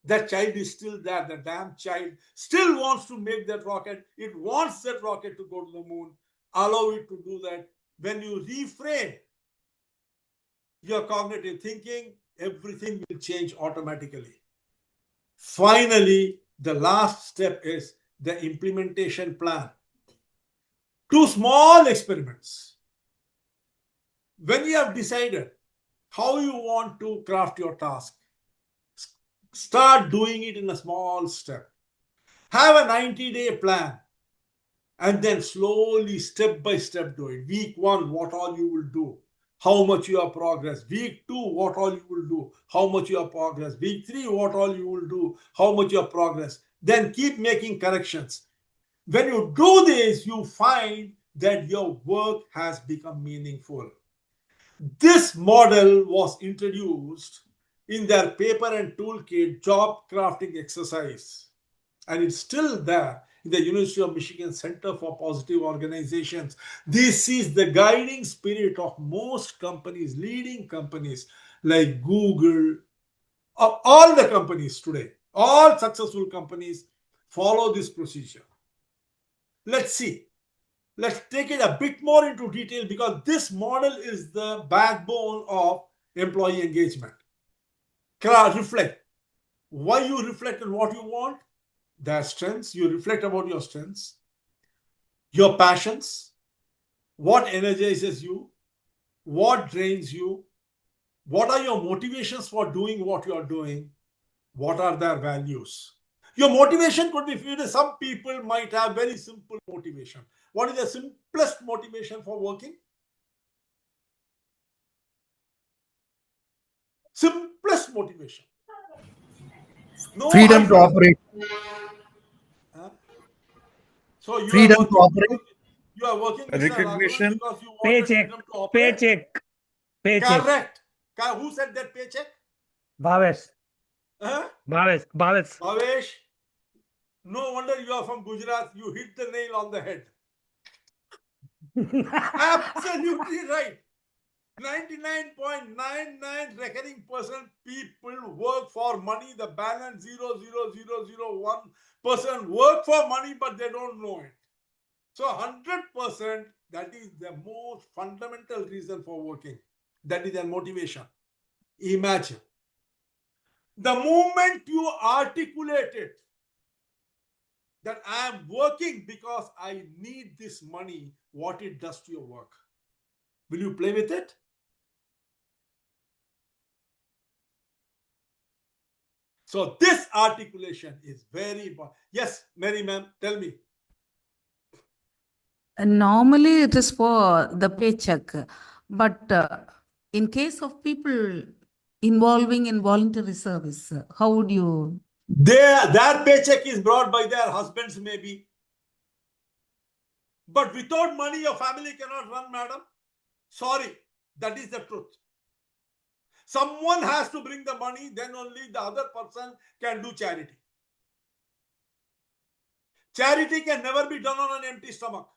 That child is still there. The damn child still wants to make that rocket. It wants that rocket to go to the moon. Allow it to do that. When you reframe your cognitive thinking, everything will change automatically. Finally, the last step is the implementation plan. 2 small experiments. When you have decided how you want to craft your task, start doing it in a small step. Have a 90-day plan and then slowly, step by step, do it. Week 1, what all you will do, how much you have progressed. Week 2, what all you will do, how much you have progressed. Week 3, what all you will do, how much you have progressed. Then keep making corrections. When you do this, you find that your work has become meaningful. This model was introduced in their paper and toolkit job crafting exercise. And it's still there in the University of Michigan Center for Positive Organizations. This is the guiding spirit of most companies, leading companies like Google, of all the companies today. All successful companies follow this procedure. Let's see. Let's take it a bit more into detail because this model is the backbone of employee engagement. Reflect. Why you reflect on what you want? Their strengths. You reflect about your strengths, your passions, what energizes you, what drains you, what are your motivations for doing what you are doing, what are their values. Your motivation could be, some people might have very simple motivation. What is the simplest motivation for working? Simplest motivation. No Freedom to operate. So you Freedom are to working, operate. you are working Mr. Recognition. Raghavan, because you want Paycheck, freedom to operate. paycheck. Correct. Who said that paycheck? Bhavesh, Huh? Bhavesh. Bhavesh, no wonder you are from Gujarat. You hit the nail on the head. Absolutely right. 99.99 recurring percent people work for money. The balance 0.00001% work for money, but they don't know it. So 100%, that is the most fundamental reason for working. That is their motivation. Imagine. The moment you articulate it, that I am working because I need this money, what it does to your work. Will you play with it? So this articulation is very important. Yes, Mary ma'am, tell me. Normally it is for the paycheck, but in case of people involving in voluntary service, how would you? Their paycheck is brought by their husbands maybe. But without money, your family cannot run, madam. Sorry, that is the truth. Someone has to bring the money, then only the other person can do charity. Charity can never be done on an empty stomach.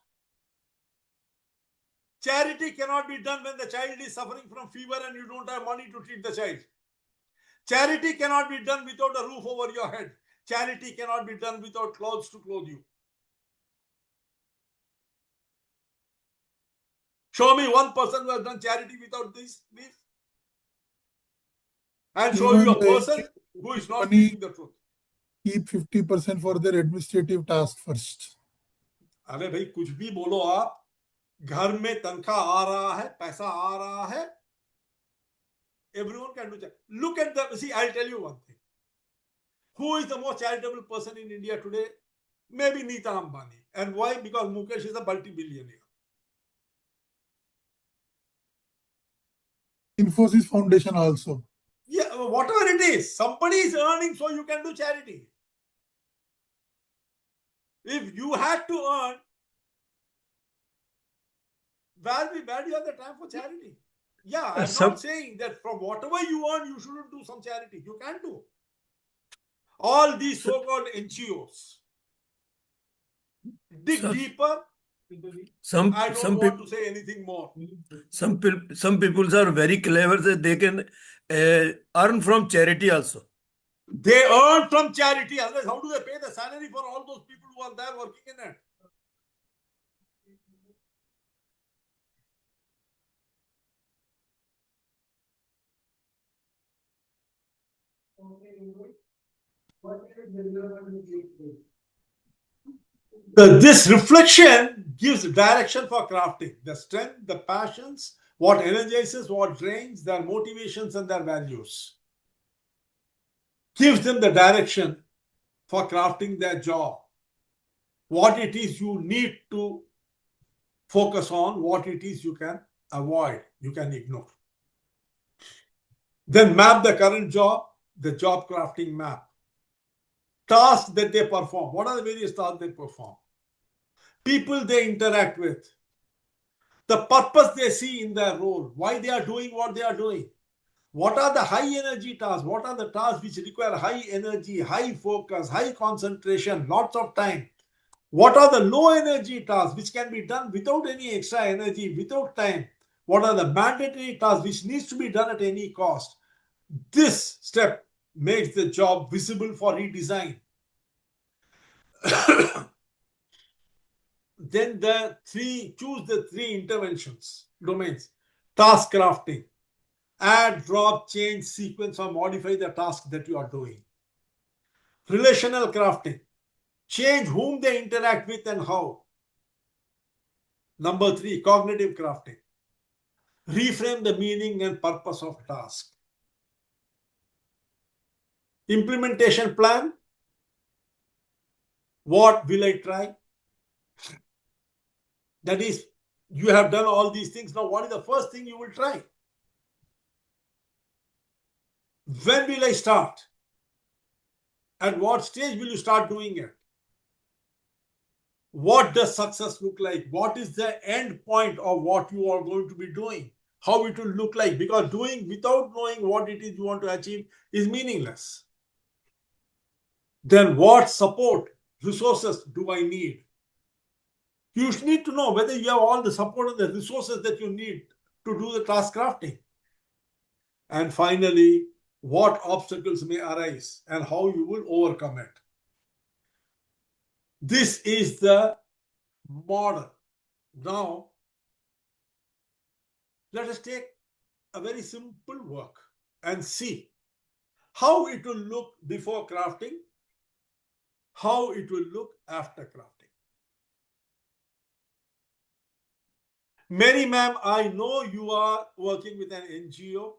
Charity cannot be done when the child is suffering from fever and you don't have money to treat the child. Charity cannot be done without a roof over your head. Charity cannot be done without clothes to clothe you. Show me one person who has done charity without this, please. And show you a person who is not speaking the truth. Keep 50% for their administrative task first. अरे भाई कुछ भी बोलो आप, घर में तनख्वाह आ रहा है, पैसा आ रहा है. Everyone can do that. Look at the, see, I'll tell you one thing. Who is the most charitable person in India today? Maybe Nita Ambani. And why? Because Mukesh is a multi-billionaire. Infosys Foundation also. Yeah, whatever it is, somebody is earning, so you can do charity. If you had to earn, where do you have the time for charity? Yeah, I'm not saying that from whatever you earn, you shouldn't do some charity. You can do. All these so-called NGOs. Dig deeper. I don't want to say anything more. Some people are very clever that they can earn from charity also. They earn from charity. Otherwise, how do they pay the salary for all those people who are there working in it? This reflection gives direction for crafting. The strength, the passions, what energizes, what drains, their motivations and their values. Gives them the direction for crafting their job. What it is you need to focus on, what it is you can avoid, you can ignore. Then map the current job, the job crafting map. Tasks that they perform. What are the various tasks they perform? People they interact with. The purpose they see in their role. Why they are doing what they are doing. What are the high energy tasks? What are the tasks which require high energy, high focus, high concentration, lots of time? What are the low energy tasks which can be done without any extra energy, without time? What are the mandatory tasks which needs to be done at any cost? This step makes the job visible for redesign. Then choose the three interventions domains. Task crafting. Add, drop, change, sequence, or modify the task that you are doing. Relational crafting. Change whom they interact with and how. Number 3, cognitive crafting. Reframe the meaning and purpose of task. Implementation plan. What will I try? That is, you have done all these things. Now, what is the first thing you will try? When will I start? At what stage will you start doing it? What does success look like? What is the end point of what you are going to be doing? How it will look like? Because doing without knowing what it is you want to achieve is meaningless. Then what support, resources do I need? You need to know whether you have all the support and the resources that you need to do the task crafting. And finally, what obstacles may arise and how you will overcome it. This is the model. Now, let us take a very simple work and see how it will look before crafting, how it will look after crafting. Mary ma'am, I know you are working with an NGO,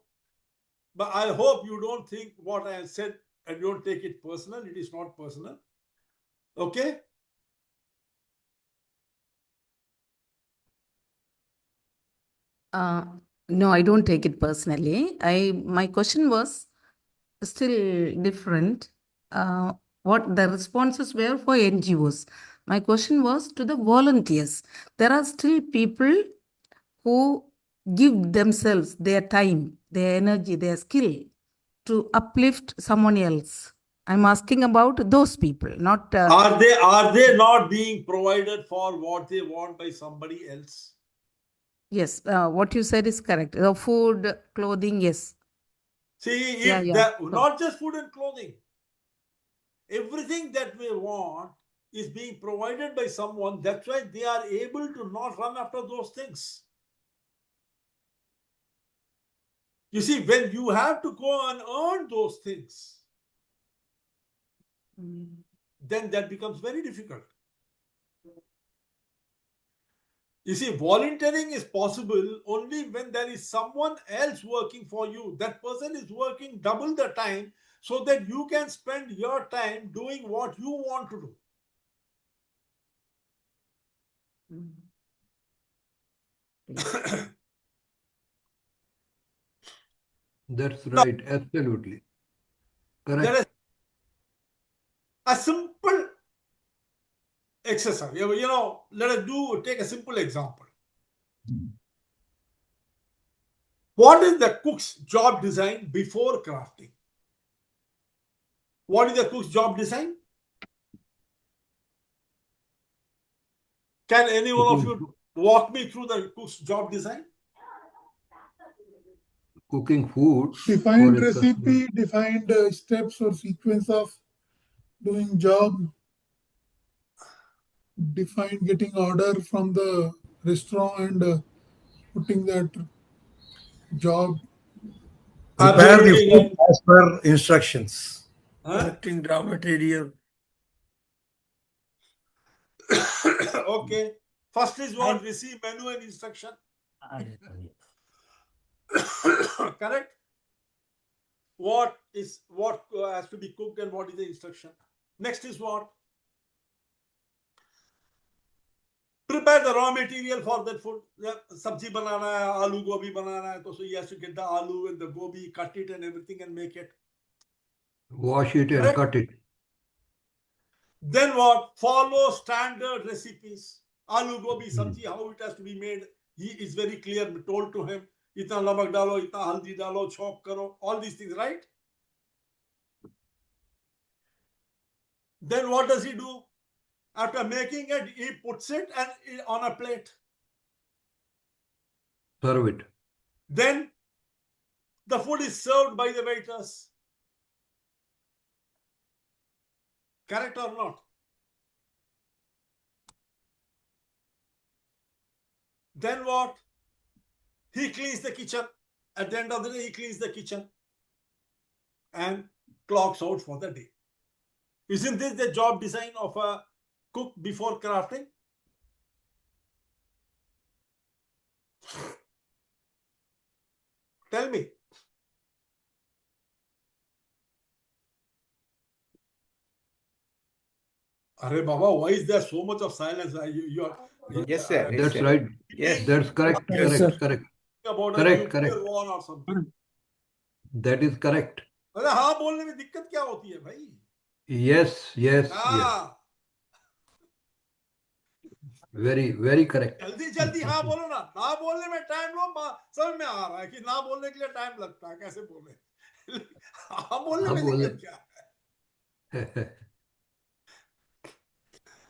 but I hope you don't think what I have said and don't take it personal. It is not personal. Okay? No, I don't take it personally. My question was still different. What the responses were for NGOs. My question was to the volunteers. There are still people who give themselves, their time, their energy, their skill to uplift someone else. I'm asking about those people, not. Are they not being provided for what they want by somebody else? Yes, what you said is correct. Food, clothing, yes. See, if not just food and clothing, everything that we want is being provided by someone. That's why they are able to not run after those things. You see, when you have to go and earn those things, then that becomes very difficult. You see, volunteering is possible only when there is someone else working for you. That person is working double the time so that you can spend your time doing what you want to do. That's right, absolutely. Correct. There is a simple exercise. You know, let us take a simple example. What is the cook's job design before crafting? What is the cook's job design? Can any one of you walk me through the cook's job design? Cooking food. Defined recipe, defined steps or sequence of doing job, defined getting order from the restaurant and putting that job. Prepare the food as per instructions. Collecting raw material. Okay. First is what? Receive menu and instruction. Correct? What has to be cooked and what is the instruction? Next is what? Prepare the raw material for that food. Sabji banana hai, aloo gobi banana hai, so he has to get the aloo and the gobi, cut it and everything and make it. Wash it and cut it. Then what? Follow standard recipes. Aloo gobi sabji, how it has to be made. He is very clear, told to him. इतना नमक डालो, इतना हल्दी डालो, chop करो, all these things, right? Then what does he do? After making it, he puts it on a plate. Serve it. Then the food is served by the waiters. Correct or not? Then what? He cleans the kitchen. At the end of the day, he cleans the kitchen and clocks out for the day. Isn't this the job design of a cook before crafting? Tell me. Arey Baba, why is there so much of silence? Yes, sir. Yes, That's sir. right. Yes. That's correct. Yes, Correct. sir. Correct. About Correct, a correct. nuclear war or something. That is correct. अरे हाँ बोलने में दिक्कत क्या होती है भाई? Yes, yes, yes. हाँ, Very, very correct. जल्दी जल्दी हाँ बोलो ना. ना बोलने में टाइम लो. समझ में आ रहा है कि ना बोलने के लिए टाइम लगता है. कैसे बोले? हाँ बोलने हाँ में बोले. दिक्कत क्या है?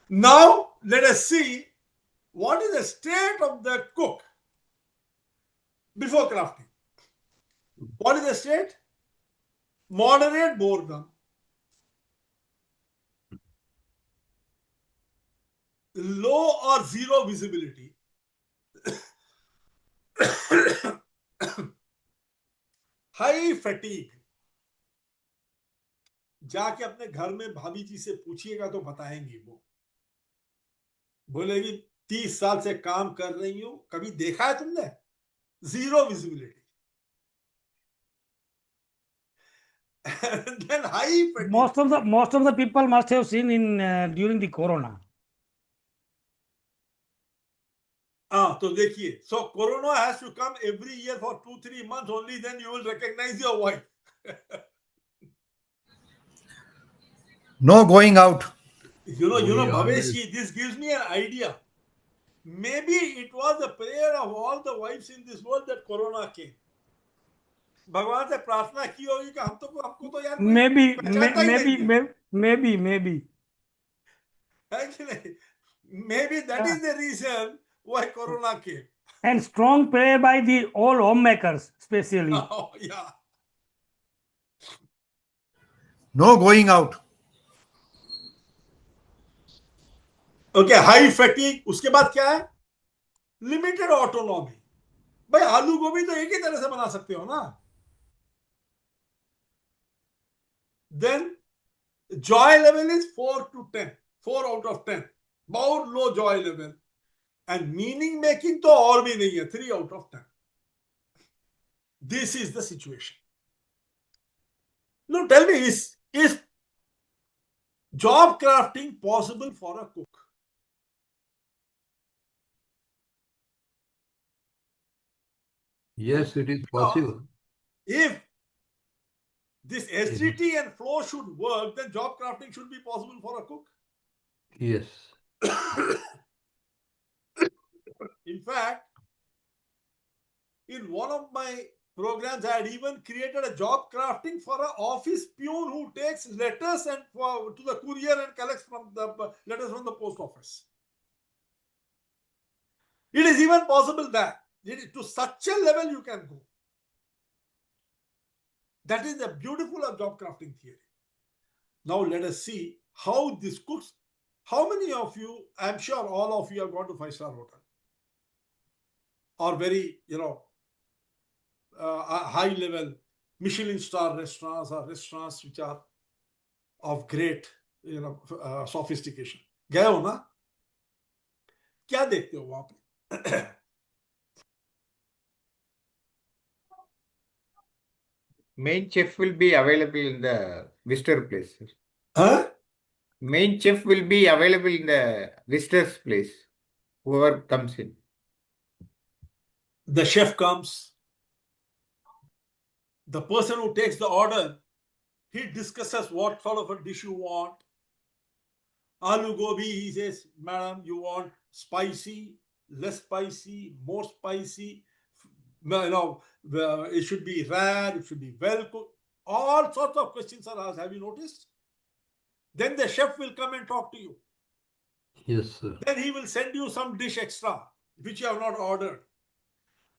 Now let us see what is the state of the cook before crafting. What is the state? Moderate boredom, low or zero visibility, high fatigue. जाके अपने घर में भाभी जी से पूछिएगा तो बताएंगी वो. बोलेगी 30 साल से काम कर रही हूं, कभी देखा है तुमने? Zero visibility. And then high fatigue. Most of the people must have seen in during the corona. तो देखिए, so corona has to come every year for 2-3 months, only then you will recognize your wife. No going out. You know, Yeah, Bhavesh, this gives me an idea. Maybe it was the prayer of all the wives in this world that corona came. भगवान से प्रार्थना की होगी कि हमको तो यार Maybe, पहचानता ही नहीं है. maybe. है कि नहीं? Maybe that is the reason why corona came. And strong prayer by the all homemakers, especially. Oh, yeah. No going out. Okay, high fatigue. उसके बाद क्या है? Limited autonomy. भाई आलू गोभी तो एक ही तरह से बना सकते हो ना. Then joy level is 4 to 10. 4 out of 10. बहुत low joy level. And meaning making तो और भी नहीं है. 3 out of 10. This is the situation. Now tell me, is job crafting possible for a cook? Yes, it is possible. If this SGT and flow should work, then job crafting should be possible for a cook. Yes. In fact, in one of my programs, I had even created a job crafting for an office peon who takes letters and to the courier and collects from the letters from the post office. It is even possible that to such a level you can go. That is the beautiful of job crafting theory. Now let us see how this cooks. How many of you, I'm sure all of you have gone to 5-star hotel or very, high level Michelin star restaurants or restaurants which are of great, sophistication. गए हो ना? क्या देखते हो वहां पे? Main chef will be available in the visitor place. Huh? Main chef will be available in the visitor's place. Whoever comes in. The chef comes. The person who takes the order, he discusses what sort of a dish you want. Aloo gobi, he says, madam, you want spicy, less spicy, more spicy, it should be rare, it should be well cooked. All sorts of questions are asked. Have you noticed? Then the chef will come and talk to you. Yes, sir. Then he will send you some dish extra, which you have not ordered.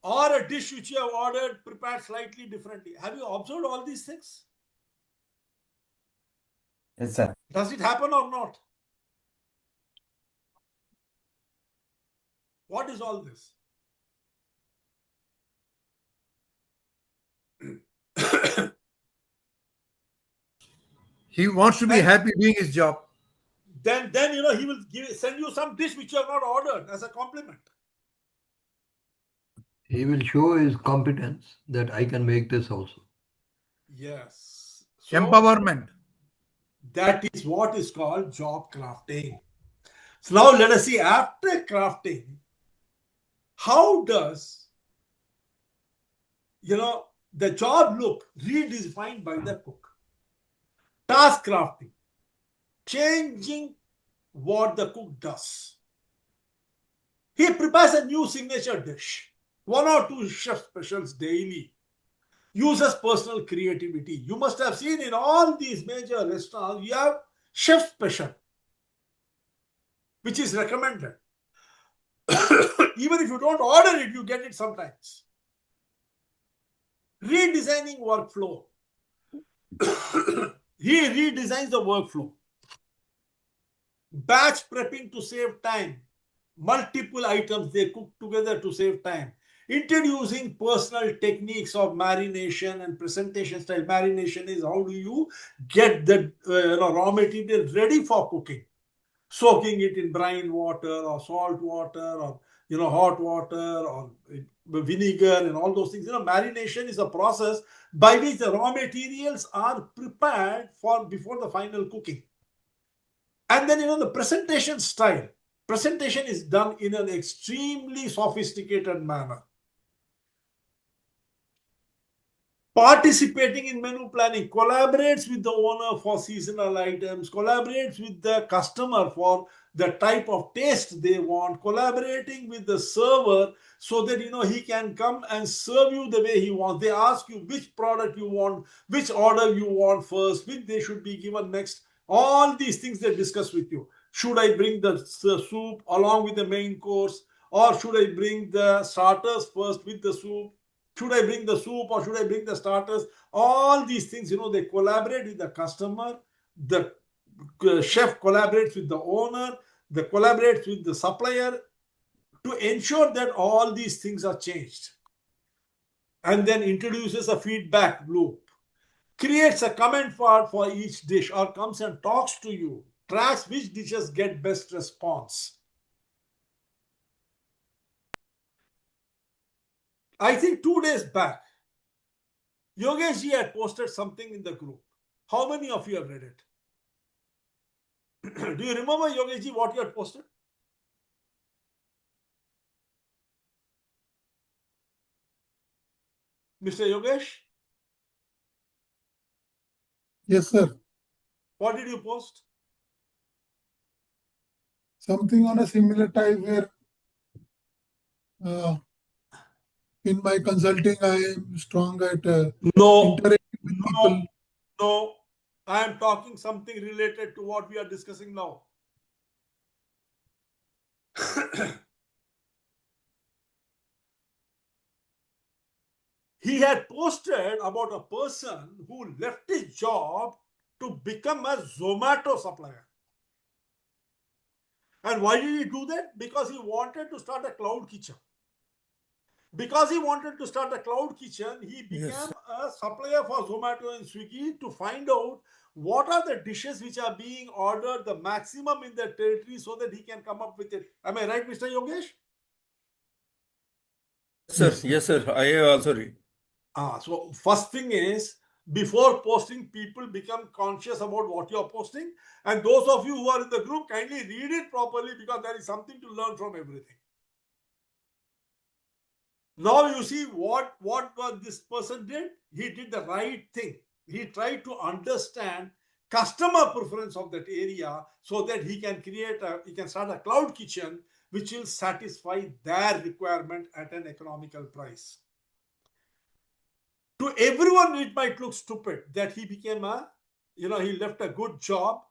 Or a dish which you have ordered prepared slightly differently. Have you observed all these things? Yes, sir. Does it happen or not? What is all this? He wants to be happy doing his job. Then he will send you some dish which you have not ordered as a compliment. He will show his competence that I can make this also. Yes. Empowerment. That is what is called job crafting. So now let us see, after crafting, how does the job look redefined by the cook? Task crafting, changing what the cook does. He prepares a new signature dish, 1 or 2 chef specials daily, uses personal creativity. You must have seen in all these major restaurants, you have chef special, which is recommended. Even if you don't order it, you get it sometimes. Redesigning workflow. He redesigns the workflow. Batch prepping to save time. Multiple items they cook together to save time. Introducing personal techniques of marination and presentation style. Marination is how do you get the raw material ready for cooking. Soaking it in brine water or salt water or hot water or vinegar and all those things. Marination is a process by which the raw materials are prepared for before the final cooking. And then the presentation style. Presentation is done in an extremely sophisticated manner. Participating in menu planning, collaborates with the owner for seasonal items, collaborates with the customer for the type of taste they want, collaborating with the server so that he can come and serve you the way he wants. They ask you which product you want, which order you want first, which they should be given next. All these things they discuss with you. Should I bring the soup along with the main course, or should I bring the starters first with the soup? Should I bring the soup or should I bring the starters? All these things, they collaborate with the customer. The chef collaborates with the owner. They collaborate with the supplier to ensure that all these things are changed. And then introduces a feedback loop. Creates a comment part for each dish or comes and talks to you. Tracks which dishes get best response. I think 2 days back, Yogesh ji had posted something in the group. How many of you have read it? Do you remember, Yogesh ji, what you had posted? Mr. Yogesh? Yes, sir. What did you post? Something on a similar type where in my consulting, I am strong at No, interacting with people. no. I am talking something related to what we are discussing now. He had posted about a person who left his job to become a Zomato supplier. And why did he do that? Because he wanted to start a cloud kitchen. Because he wanted to start a cloud kitchen, he became a supplier for Zomato and Swiggy to find out what are the dishes which are being ordered the maximum in the territory so that he can come up with it. Am I right, Mr. Yogesh? Yes, sir. I have also read. So first thing is, before posting, people become conscious about what you are posting. And those of you who are in the group, kindly read it properly because there is something to learn from everything. Now you see what this person did. He did the right thing. He tried to understand customer preference of that area so that he can start a cloud kitchen which will satisfy their requirement at an economical price. To everyone, it might look stupid that he became he left a good job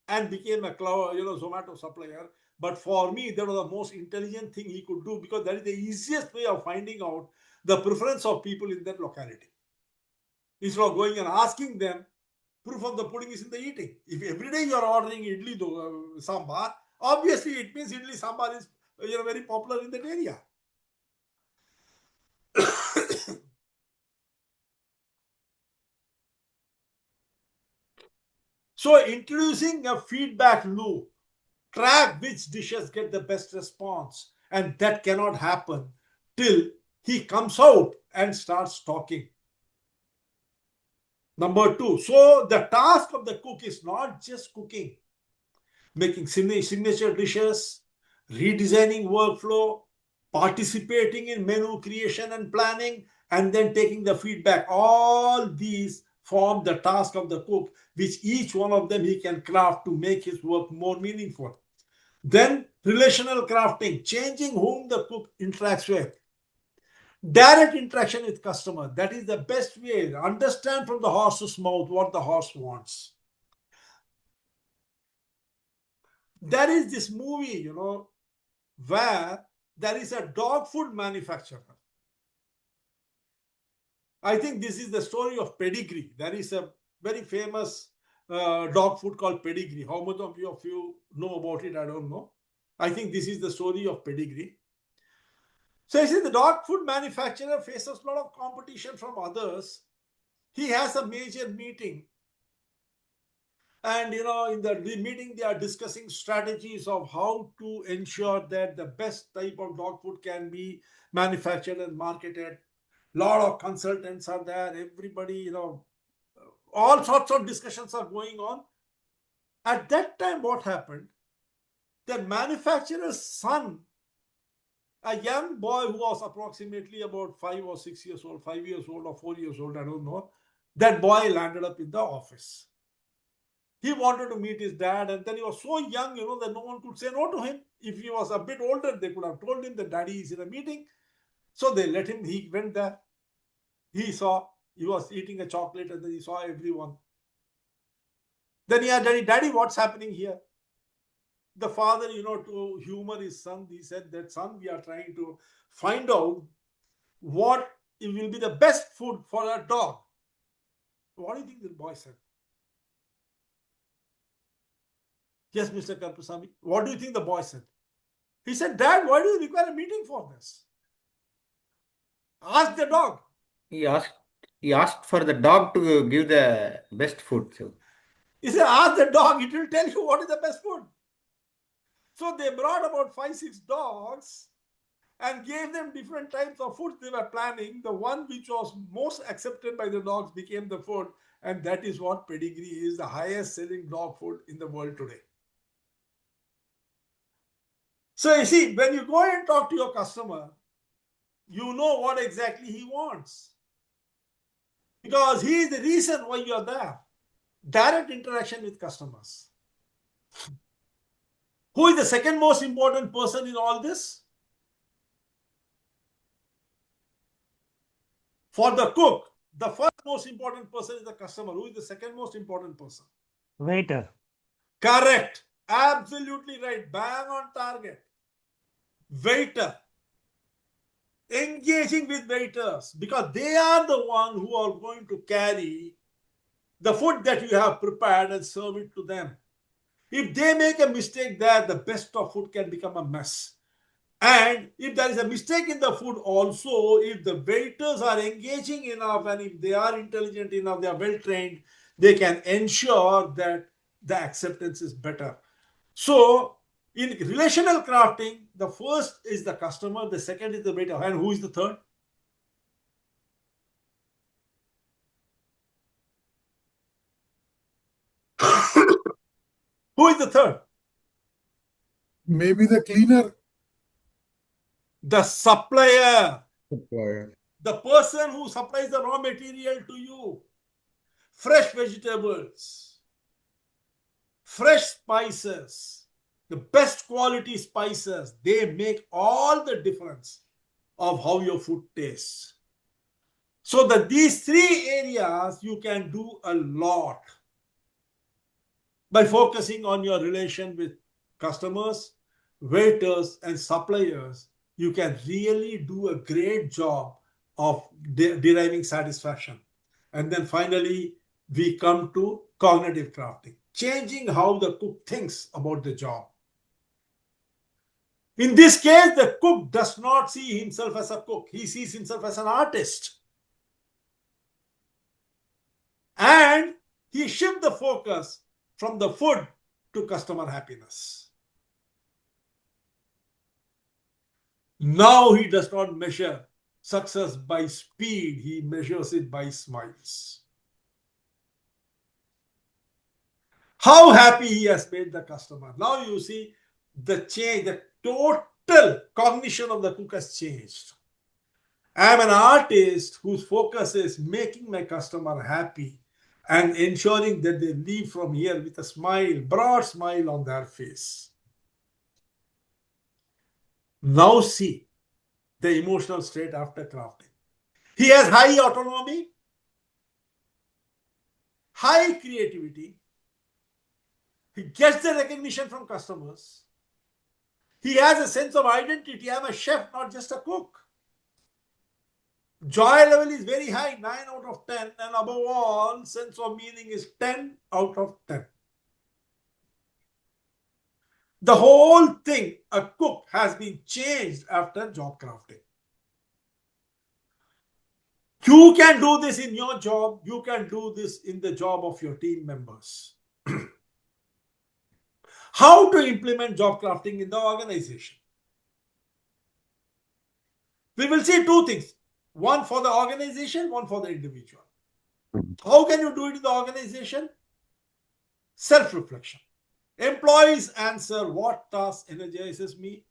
and became a Zomato supplier. But for me, that was the most intelligent thing he could do, because that is the easiest way of finding out the preference of people in that locality. Instead of going and asking them, proof of the pudding is in the eating. If every day you are ordering idli sambar, obviously it means idli sambar is very popular in that area. So introducing a feedback loop, track which dishes get the best response, and that cannot happen till he comes out and starts talking. Number 2, so the task of the cook is not just cooking, making signature dishes, redesigning workflow, participating in menu creation and planning, and then taking the feedback. All these form the task of the cook, which each one of them he can craft to make his work more meaningful. Then relational crafting, changing whom the cook interacts with. Direct interaction with customer, that is the best way. Understand from the horse's mouth what the horse wants. There is this movie, where there is a dog food manufacturer. I think this is the story of Pedigree. There is a very famous dog food called Pedigree. How much of you know about it, I don't know. I think this is the story of Pedigree. So you see, the dog food manufacturer faces a lot of competition from others. He has a major meeting. And, in the meeting, they are discussing strategies of how to ensure that the best type of dog food can be manufactured and marketed. A lot of consultants are there. Everybody, all sorts of discussions are going on. At that time, what happened? The manufacturer's son, a young boy who was approximately about 5 or 6 years old, 5 years old or 4 years old, I don't know, that boy landed up in the office. He wanted to meet his dad, and then he was so young, that no one could say no to him. If he was a bit older, they could have told him that daddy is in a meeting. So they let him, he went there. He was eating a chocolate, and then he saw everyone. Then he asked daddy, what's happening here? The father, to humor his son, he said that, son, we are trying to find out what will be the best food for a dog. What do you think the boy said? Yes, Mr. Karpusamy. What do you think the boy said? He said, Dad, why do you require a meeting for this? Ask the dog. He asked for the dog to give the best food. So he said, ask the dog, it will tell you what is the best food. So they brought about 5-6 dogs and gave them different types of food they were planning. The one which was most accepted by the dogs became the food. And that is what Pedigree is, the highest selling dog food in the world today. So you see, when you go and talk to your customer, you know what exactly he wants. Because he is the reason why you are there. Direct interaction with customers. Who is the second most important person in all this? For the cook, the first most important person is the customer. Who is the second most important person? Waiter. Correct. Absolutely right. Bang on target. Waiter. Engaging with waiters, because they are the one who are going to carry the food that you have prepared and serve it to them. If they make a mistake there, the best of food can become a mess. And if there is a mistake in the food also, if the waiters are engaging enough and if they are intelligent enough, they are well trained, they can ensure that the acceptance is better. So in relational crafting, the first is the customer, the second is the waiter. And who is the third? Who is the third? Maybe the cleaner. The supplier. Supplier. The person who supplies the raw material to you. Fresh vegetables. Fresh spices. The best quality spices. They make all the difference of how your food tastes. So that these three areas you can do a lot by focusing on your relation with customers, waiters, and suppliers. You can really do a great job of deriving satisfaction. And then finally, we come to cognitive crafting, changing how the cook thinks about the job. In this case, the cook does not see himself as a cook. He sees himself as an artist. And he shifts the focus from the food to customer happiness. Now he does not measure success by speed, he measures it by smiles. How happy he has made the customer. Now you see the change, the total cognition of the cook has changed. I am an artist whose focus is making my customer happy and ensuring that they leave from here with a smile, broad smile on their face. Now see the emotional state after crafting. He has high autonomy, high creativity. He gets the recognition from customers. He has a sense of identity. I'm a chef, not just a cook. Joy level is very high, 9 out of 10. And above all, sense of meaning is 10 out of 10. The whole thing, a cook, has been changed after job crafting. You can do this in your job. You can do this in the job of your team members. How to implement job crafting in the organization? We will see two things. One for the organization, one for the individual. How can you do it in the organization? Self-reflection. Employees answer what task energizes me,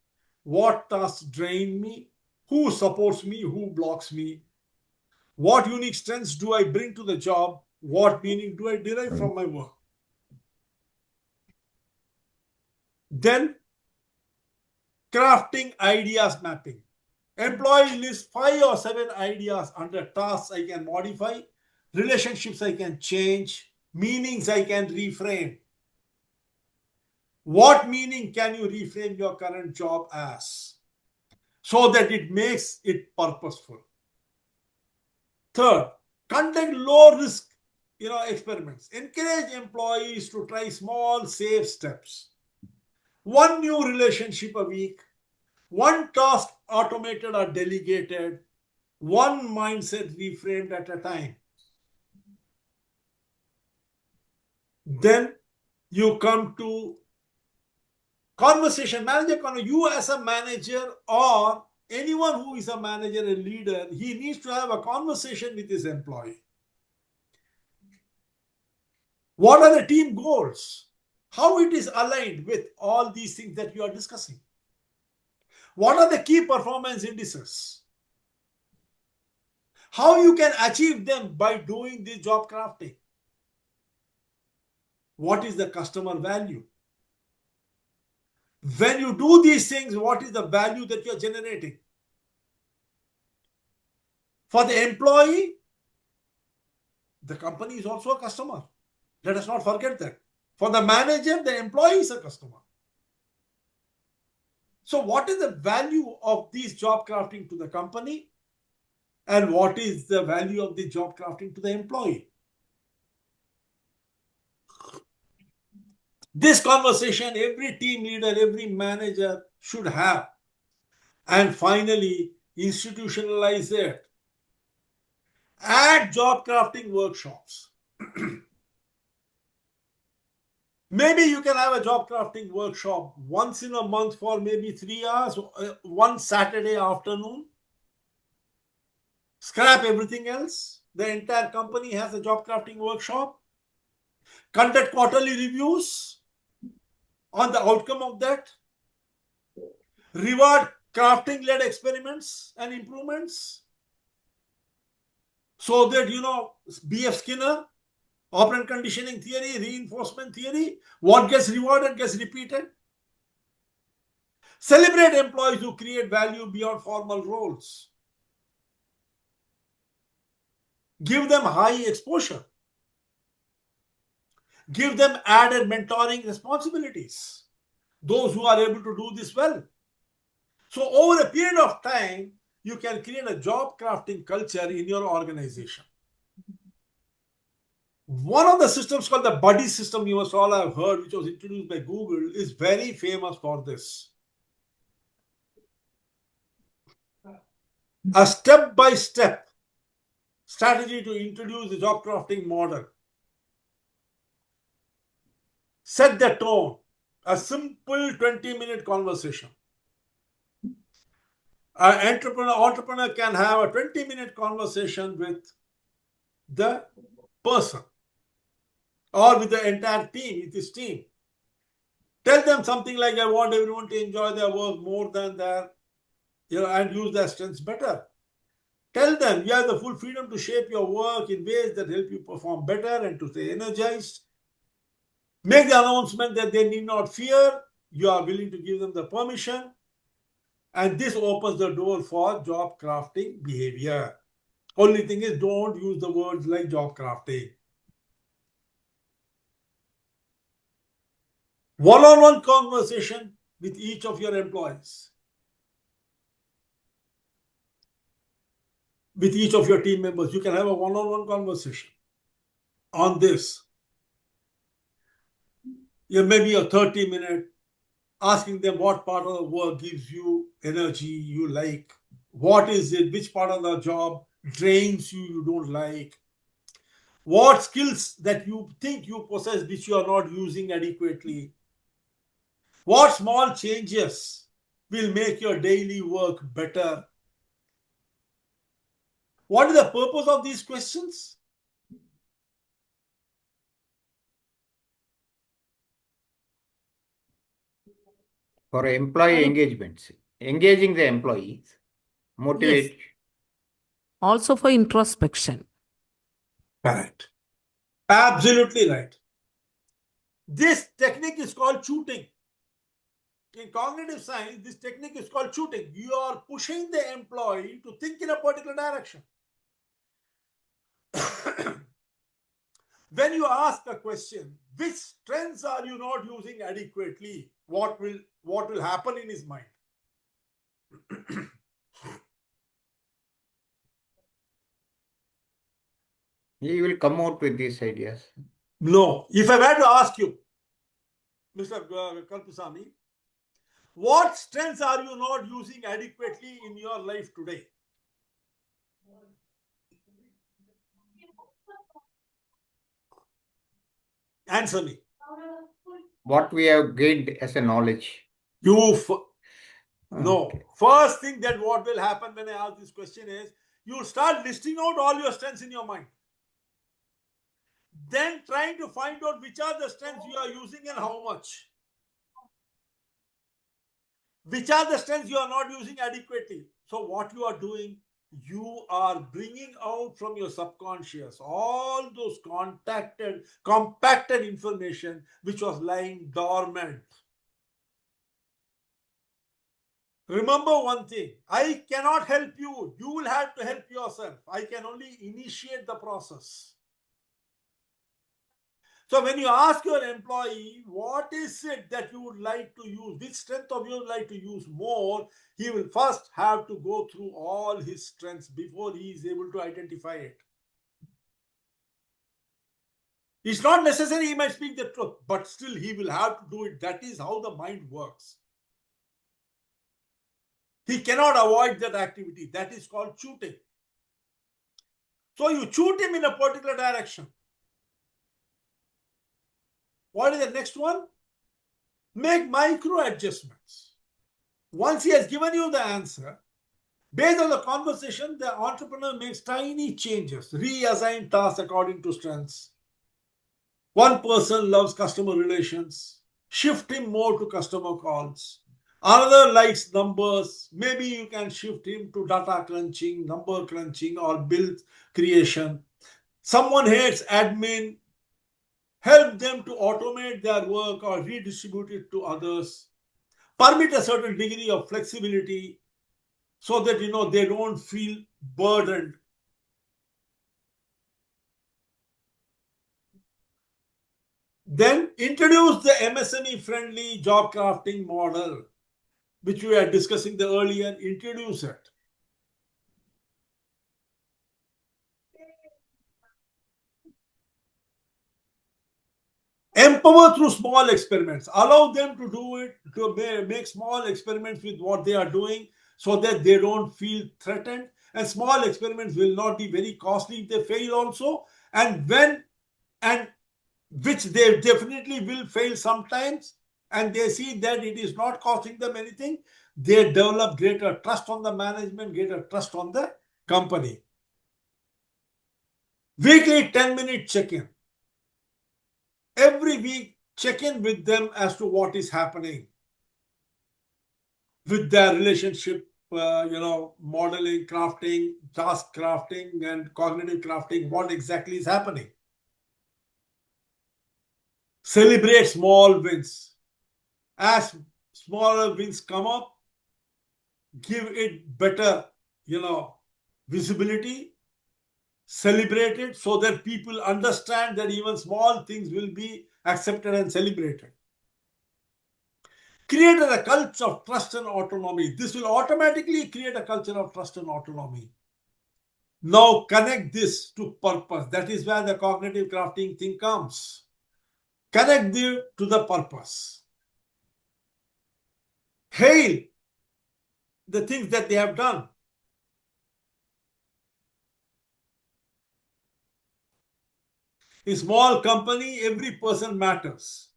what tasks drain me, who supports me, who blocks me, what unique strengths do I bring to the job, what meaning do I derive from my work. Then, crafting ideas mapping. Employee lists 5 or 7 ideas under tasks I can modify, relationships I can change, meanings I can reframe. What meaning can you reframe your current job as so that it makes it purposeful? Third, conduct low risk experiments. Encourage employees to try small, safe steps. 1 new relationship a week, 1 task automated or delegated, 1 mindset reframed at a time. Then you come to conversation. You as a manager or anyone who is a manager and leader, he needs to have a conversation with his employee. What are the team goals? How it is aligned with all these things that you are discussing? What are the key performance indices? How you can achieve them by doing this job crafting? What is the customer value? When you do these things, what is the value that you are generating? For the employee, the company is also a customer. Let us not forget that. For the manager, the employee is a customer. So what is the value of this job crafting to the company? And what is the value of the job crafting to the employee? This conversation every team leader, every manager should have. And finally, institutionalize it. Add job crafting workshops. Maybe you can have a job crafting workshop once in a month for maybe 3 hours, one Saturday afternoon. Scrap everything else. The entire company has a job crafting workshop. Conduct quarterly reviews on the outcome of that. Reward crafting-led experiments and improvements. So that, B.F. Skinner, operant conditioning theory, reinforcement theory, what gets rewarded gets repeated. Celebrate employees who create value beyond formal roles. Give them high exposure. Give them added mentoring responsibilities. Those who are able to do this well. So over a period of time, you can create a job crafting culture in your organization. One of the systems called the buddy system, you must all have heard, which was introduced by Google, is very famous for this. A step-by-step strategy to introduce the job crafting model. Set the tone. A simple 20-minute conversation. An entrepreneur can have a 20-minute conversation with the person or with the entire team, with his team. Tell them something like, I want everyone to enjoy their work more than their, and use their strengths better. Tell them you have the full freedom to shape your work in ways that help you perform better and to stay energized. Make the announcement that they need not fear. You are willing to give them the permission. And this opens the door for job crafting behavior. Only thing is, don't use the words like job crafting. One-on-one conversation with each of your employees. With each of your team members. You can have a one-on-one conversation on this. Maybe a 30-minute, asking them what part of the work gives you energy you like. What is it? Which part of the job drains you don't like? What skills that you think you possess which you are not using adequately? What small changes will make your daily work better? What is the purpose of these questions? For employee engagements, engaging the employees, motivate. Yes. Also for introspection. Correct. Absolutely right. This technique is called tutoring. In cognitive science, this technique is called tutoring. You are pushing the employee to think in a particular direction. When you ask a question, which strengths are you not using adequately? What will happen in his mind? He will come out with these ideas. No. If I were to ask you, Mr. Kalpusamy, what strengths are you not using adequately in your life today? Answer me. What we have gained as a knowledge. No. Okay. First thing that what will happen when I ask this question is, you start listing out all your strengths in your mind. Then trying to find out which are the strengths you are using and how much. Which are the strengths you are not using adequately. So what you are doing, you are bringing out from your subconscious all those compacted information which was lying dormant. Remember one thing, I cannot help you. You will have to help yourself. I can only initiate the process. So when you ask your employee, what is it that you would like to use, which strength of yours would like to use more, he will first have to go through all his strengths before he is able to identify it. It's not necessary he might speak the truth, but still he will have to do it. That is how the mind works. He cannot avoid that activity. That is called tutoring. So you tutor him in a particular direction. What is the next one? Make micro adjustments. Once he has given you the answer, based on the conversation, the entrepreneur makes tiny changes, reassign tasks according to strengths. One person loves customer relations, shift him more to customer calls. Another likes numbers. Maybe you can shift him to data crunching, number crunching, or bill creation. Someone hates admin. Help them to automate their work or redistribute it to others. Permit a certain degree of flexibility so that they don't feel burdened. Then introduce the MSME friendly job crafting model, which we were discussing the earlier. Introduce it. Empower through small experiments. Allow them to do it, to make small experiments with what they are doing so that they don't feel threatened. And small experiments will not be very costly if they fail also. And which they definitely will fail sometimes, and they see that it is not costing them anything, they develop greater trust on the management, greater trust on the company. Weekly 10-minute check-in. Every week, check in with them as to what is happening with their relationship, modeling, crafting, task crafting, and cognitive crafting, what exactly is happening. Celebrate small wins. As smaller wins come up, give it better, visibility. Celebrate it so that people understand that even small things will be accepted and celebrated. Create a culture of trust and autonomy. This will automatically create a culture of trust and autonomy. Now connect this to purpose. That is where the cognitive crafting thing comes. Connect them to the purpose. Hail the things that they have done. In small company, every person matters.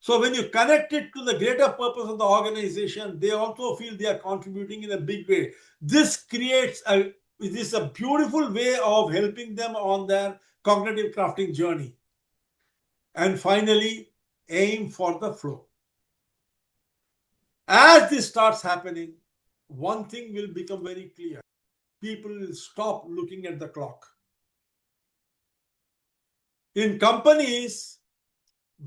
So when you connect it to the greater purpose of the organization, they also feel they are contributing in a big way. This is a beautiful way of helping them on their cognitive crafting journey. And finally, aim for the flow. As this starts happening, one thing will become very clear. People will stop looking at the clock. In companies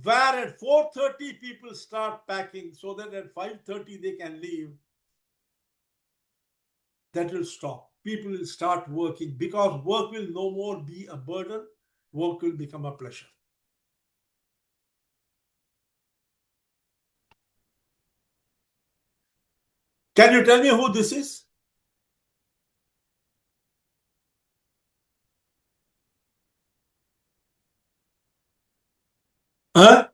where at 4:30 people start packing so that at 5:30 they can leave, that will stop. People will start working because work will no more be a burden. Work will become a pleasure. Can you tell me who this is? Huh?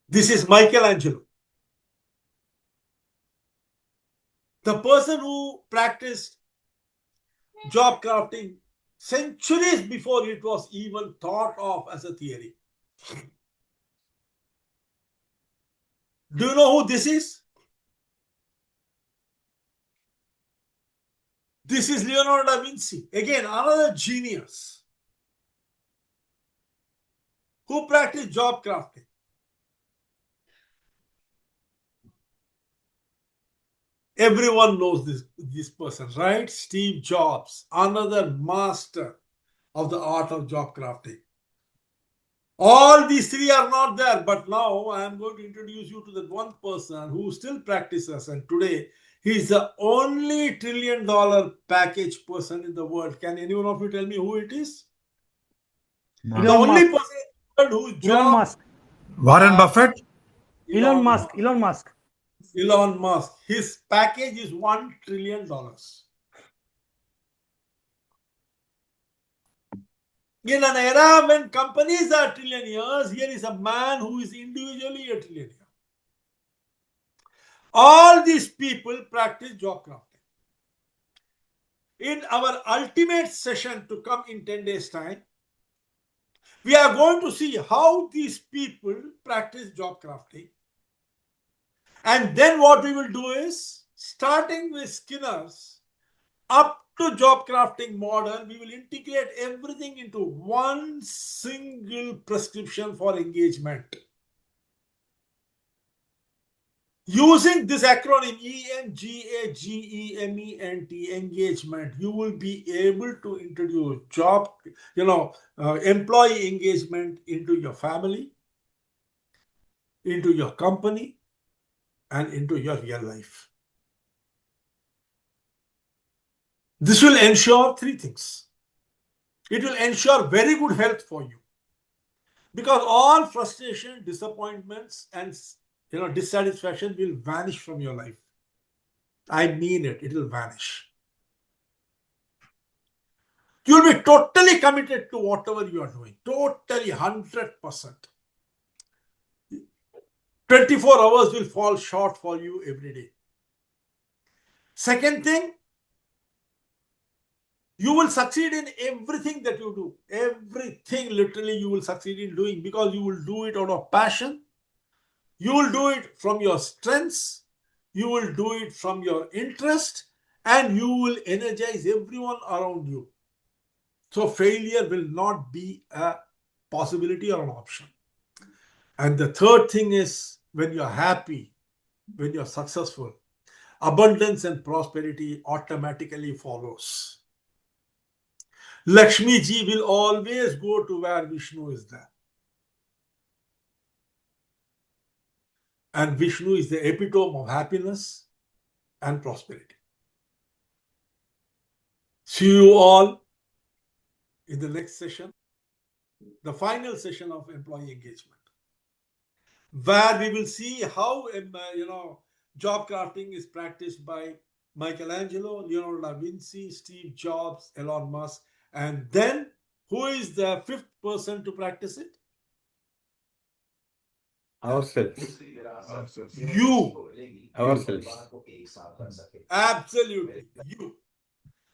This is Michelangelo. The person who practiced job crafting centuries before it was even thought of as a theory. Do you know who this is? This is Leonardo da Vinci. Again, another genius who practiced job crafting. Everyone knows this person, right? Steve Jobs, another master of the art of job crafting. All these three are not there, but now I am going to introduce you to that one person who still practices, and today he is the only $1 trillion package person in the world. Can anyone of you tell me who it is? Elon The only Musk. person in the world whose Elon job. Musk. Warren Buffett? Elon Musk. Elon Musk. Elon Musk. His package is $1 trillion. In an era when companies are trillionaires, here is a man who is individually a trillionaire. All these people practice job crafting. In our ultimate session to come in 10 days' time, we are going to see how these people practice job crafting. And then what we will do is, starting with Skinner's up to job crafting model, we will integrate everything into one single prescription for engagement. Using this acronym ENGAGEMENT, engagement, you will be able to introduce employee engagement into your family, into your company, and into your real life. This will ensure three things. It will ensure very good health for you. Because all frustration, disappointments, and dissatisfaction will vanish from your life. I mean it, it will vanish. You will be totally committed to whatever you are doing. Totally, 100%. 24 hours will fall short for you every day. Second thing, you will succeed in everything that you do. Everything literally you will succeed in doing because you will do it out of passion. You will do it from your strengths. You will do it from your interest, and you will energize everyone around you. So failure will not be a possibility or an option. And the third thing is, when you're happy, when you're successful, abundance and prosperity automatically follows. Lakshmi ji will always go to where Vishnu is there. And Vishnu is the epitome of happiness and prosperity. See you all in the next session, the final session of employee engagement, where we will see how job crafting is practiced by Michelangelo, Leonardo da Vinci, Steve Jobs, Elon Musk, and then who is the fifth person to practice it? Ourselves. You. Ourselves. Absolutely. You.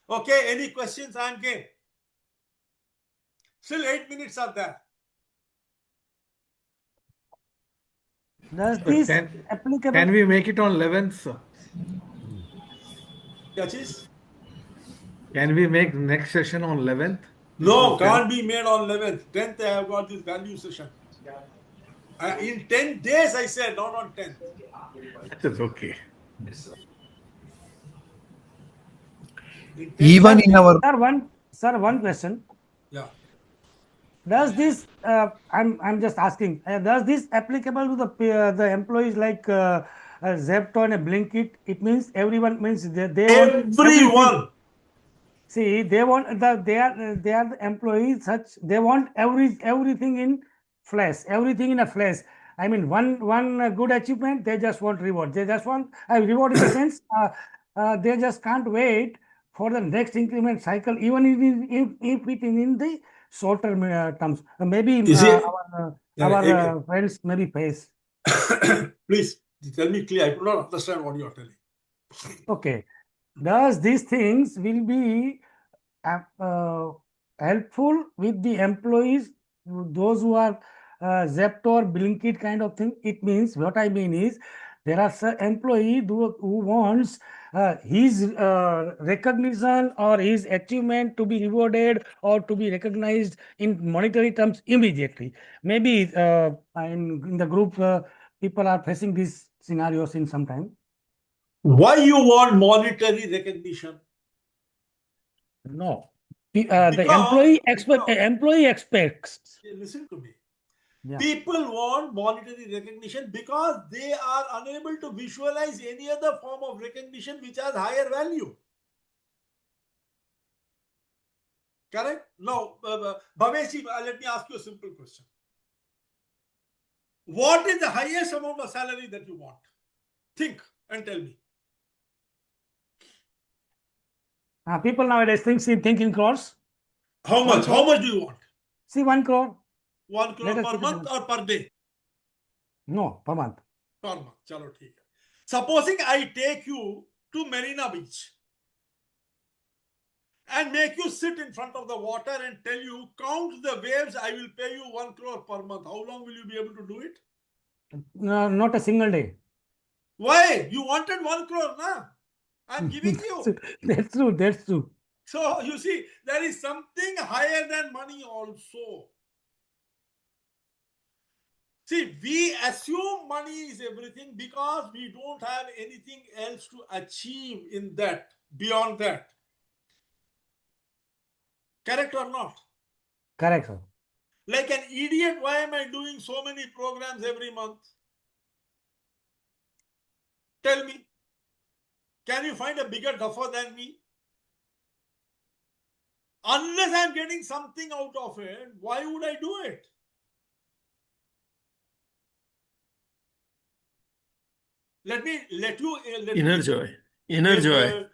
Okay, any questions? I'm game. Still 8 minutes are there. Does this Can applicable? we make it on 11th? Yes, is? Can we make next session on 11th? No, can't be made on 11th. 10th, I have got this value session. In 10 days, I said, not on 10th. That is okay. Even in our One question. Yeah. Does this? I'm just asking. Does this applicable to the employees like Zepto and Blinkit? It means everyone means they want everyone. Everything. See, they want they are the employees such they want everything in flash, everything in a flash. I mean, one good achievement, they just want reward. They just want reward in the sense they just can't wait for the next increment cycle, even if it is in the shorter terms. Maybe our friends maybe face. Please tell me clear. I do not understand what you are telling. Okay. Does these things will be helpful with the employees, those who are Zepto or Blinkit kind of thing? It means, what I mean is, there are some employee who wants his recognition or his achievement to be rewarded or to be recognized in monetary terms immediately. Maybe in the group, people are facing these scenarios in some time. Why you want monetary recognition? No. The employee expects. Listen to me. Yeah. People want monetary recognition because they are unable to visualize any other form of recognition which has higher value. Correct? Now, Bhaveshi, let me ask you a simple question. What is the highest amount of salary that you want? Think and tell me. People nowadays think in crores. How much? How much do you want? See, 1 crore. 1 crore per month or per day? No, per month. Per month. Chalo, theek hai. Supposing I take you to Marina Beach and make you sit in front of the water and tell you, count the waves, I will pay you 1 crore per month. How long will you be able to do it? No, not a single day. Why? You wanted 1 crore, na? I'm giving you. That's true. That's true. So, you see, there is something higher than money also. See, we assume money is everything because we don't have anything else to achieve in that, beyond that. Correct or not? Correct, sir. Like an idiot, why am I doing so many programs every month? Tell me. Can you find a bigger duffer than me? Unless I'm getting something out of it, why would I do it? Let me Inner joy. Inner joy.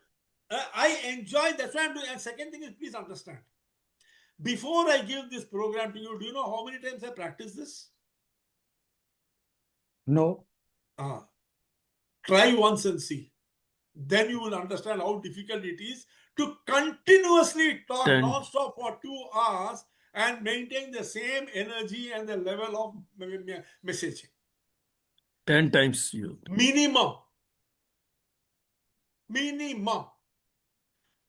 I enjoy, that's why I'm doing. And second thing is, please understand. Before I give this program to you, do you know how many times I practice this? No. Try once and see. Then you will understand how difficult it is to continuously talk 10. non-stop for 2 hours and maintain the same energy and the level of messaging. 10 times you. Minimum.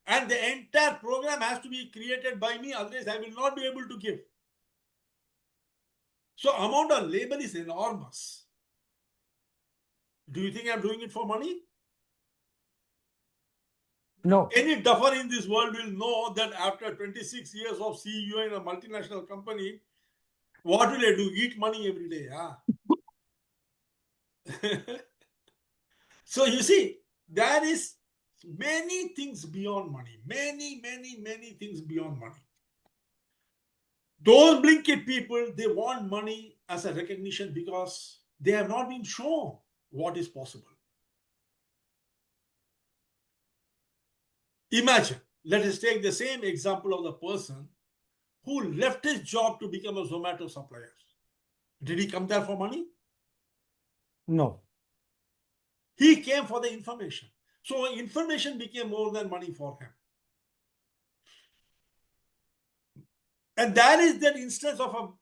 And the entire program has to be created by me, otherwise I will not be able to give. So amount of labor is enormous. Do you think I'm doing it for money? No. Any duffer in this world will know that after 26 years of CEO in a multinational company, what will I do? Eat money every day. So you see, there is many things beyond money. Many things beyond money. Those Blinkit people, they want money as a recognition because they have not been shown what is possible. Imagine, let us take the same example of the person who left his job to become a Zomato supplier. Did he come there for money? No. He came for the information. So information became more than money for him. And that is that instance of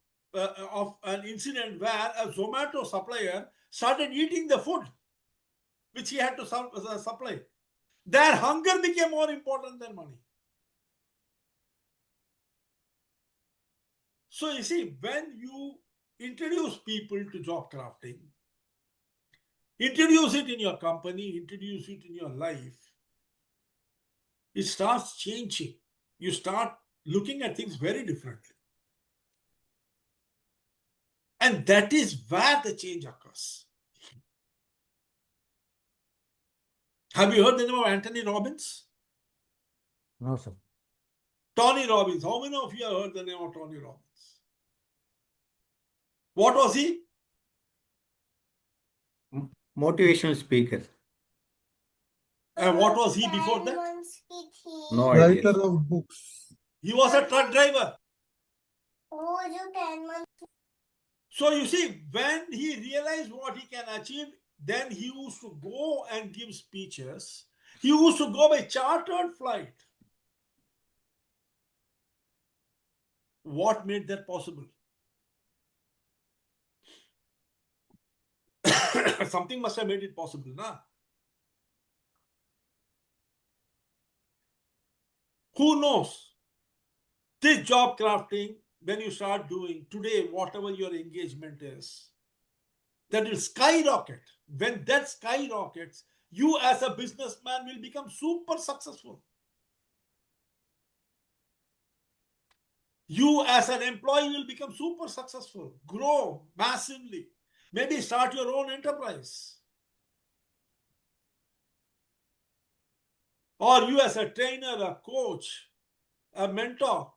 an incident where a Zomato supplier started eating the food which he had to supply. Their hunger became more important than money. So you see, when you introduce people to job crafting, introduce it in your company, introduce it in your life, it starts changing. You start looking at things very differently. And that is where the change occurs. Have you heard the name of Anthony Robbins? No, sir. Tony Robbins. How many of you have heard the name of Tony Robbins? What was he? Motivational speaker. And what was he before that? No idea. Writer of books. He was a truck driver. So you see, when he realized what he can achieve, then he used to go and give speeches. He used to go by chartered flight. What made that possible? Something must have made it possible, na? Who knows? This job crafting, when you start doing today, whatever your engagement is, that will skyrocket. When that skyrockets, you as a businessman will become super successful. You as an employee will become super successful, grow massively. Maybe start your own enterprise. Or you as a trainer, a coach, a mentor,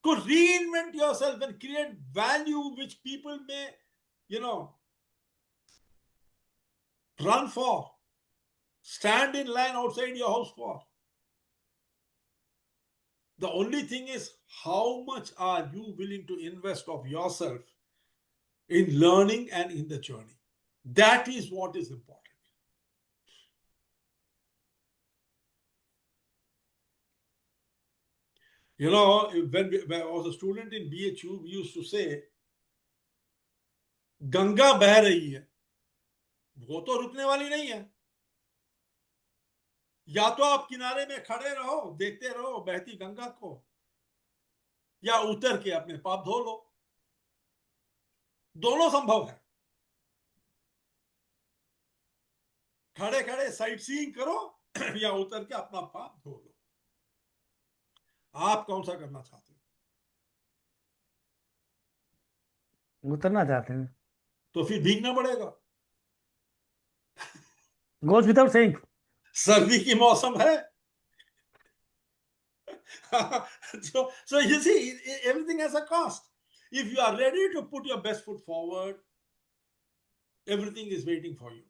could reinvent yourself and create value which people may, run for, stand in line outside your house for. The only thing is, how much are you willing to invest of yourself in learning and in the journey? That is what is important. When I was a student in BHU, we used to say, Ganga बह रही है, वो तो रुकने वाली नहीं है. या तो आप किनारे में खड़े रहो, देखते रहो बहती गंगा को, या उतर के अपने पाप धो लो. दोनों संभव है. खड़े खड़े साइट सीइंग करो या उतर के अपना पाप धो लो. आप कौन सा करना चाहते हो? उतरना चाहते हैं. तो फिर भीगना पड़ेगा. Goes without saying. सर्दी की मौसम है. So you see, everything has a cost. If you are ready to put your best foot forward, everything is waiting for you.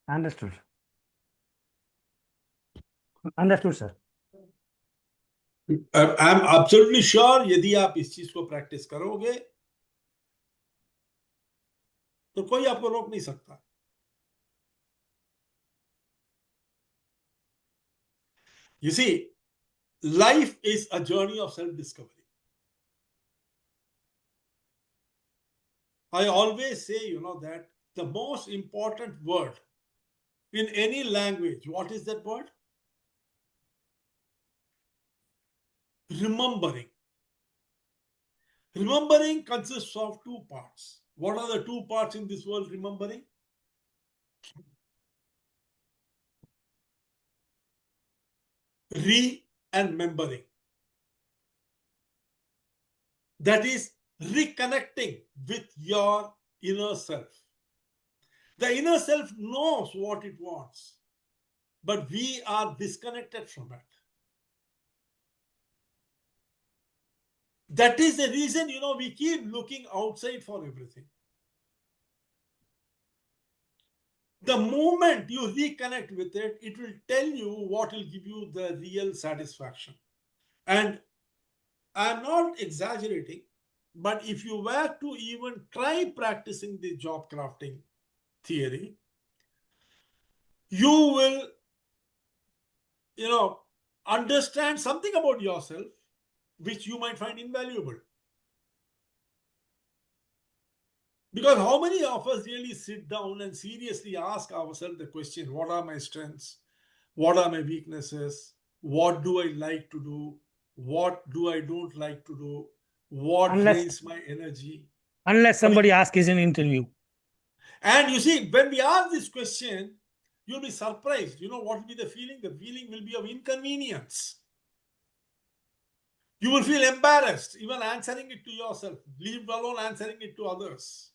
Understood. Understood, sir. I am absolutely sure यदि आप इस चीज को practice करोगे तो कोई आपको रोक नहीं सकता. You see, life is a journey of self-discovery. I always say, that the most important word in any language, what is that word? Remembering. Remembering consists of two parts. What are the two parts in this world remembering? Re and membering. That is reconnecting with your inner self. The inner self knows what it wants, but we are disconnected from it. That is the reason, we keep looking outside for everything. The moment you reconnect with it, it will tell you what will give you the real satisfaction. And I'm not exaggerating, but if you were to even try practicing the job crafting theory, you will, understand something about yourself which you might find invaluable. Because how many of us really sit down and seriously ask ourselves the question, what are my strengths? What are my weaknesses? What do I like to do? What do I don't like to do? What drains my energy? Unless somebody asks in an interview. And you see, when we ask this question, you'll be surprised. What will be the feeling? The feeling will be of inconvenience. You will feel embarrassed even answering it to yourself, leave alone answering it to others.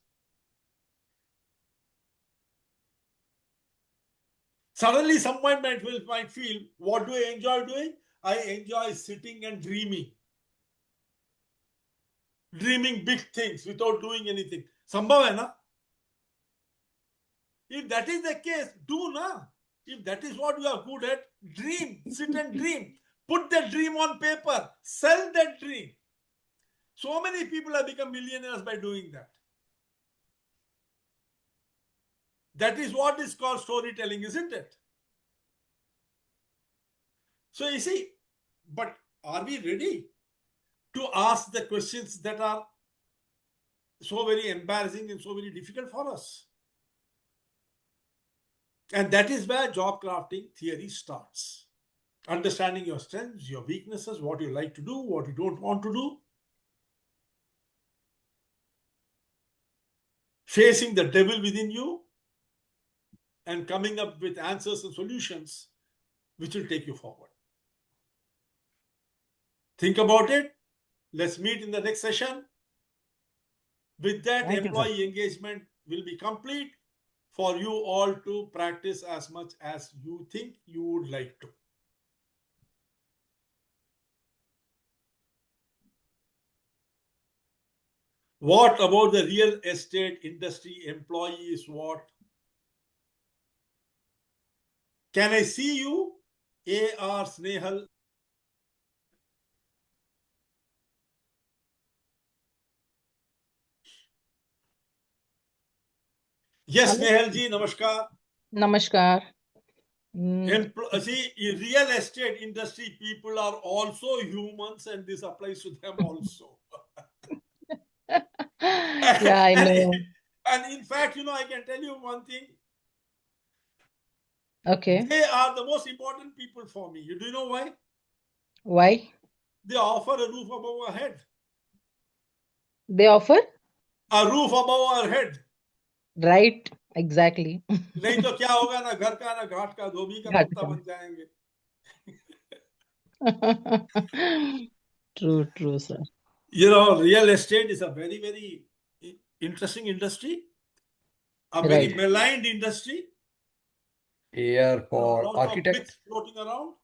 Suddenly someone might feel, what do I enjoy doing? I enjoy sitting and dreaming. Dreaming big things without doing anything. Sambhav hai na? If that is the case, do na. If that is what you are good at, dream, sit and dream. Put that dream on paper, sell that dream. So many people have become millionaires by doing that. That is what is called storytelling, isn't it? So you see, but are we ready to ask the questions that are so very embarrassing and so very difficult for us? And that is where job crafting theory starts. Understanding your strengths, your weaknesses, what you like to do, what you don't want to do. Facing the devil within you and coming up with answers and solutions which will take you forward. Think about it. Let's meet in the next session. With that, employee engagement will be complete for you all to practice as much as you think you would like to. What about the real estate industry employees? What? Can I see you? A.R. Snehal. Yes, Snehal ji, namaskar. Namaskar. See, real estate industry people are also humans, and this applies to them also. Yeah, I know. And in fact, I can tell you one thing. Okay. They are the most important people for me. Do you know why? Why? They offer a roof above our head. They offer? A roof above our head. Right, exactly. नहीं तो क्या होगा ना घर का ना घाट का धोबी का कुत्ता बन जाएंगे. True, sir. Real estate is a very, very interesting industry, a very maligned industry, AR for Lots of architect. myths floating around.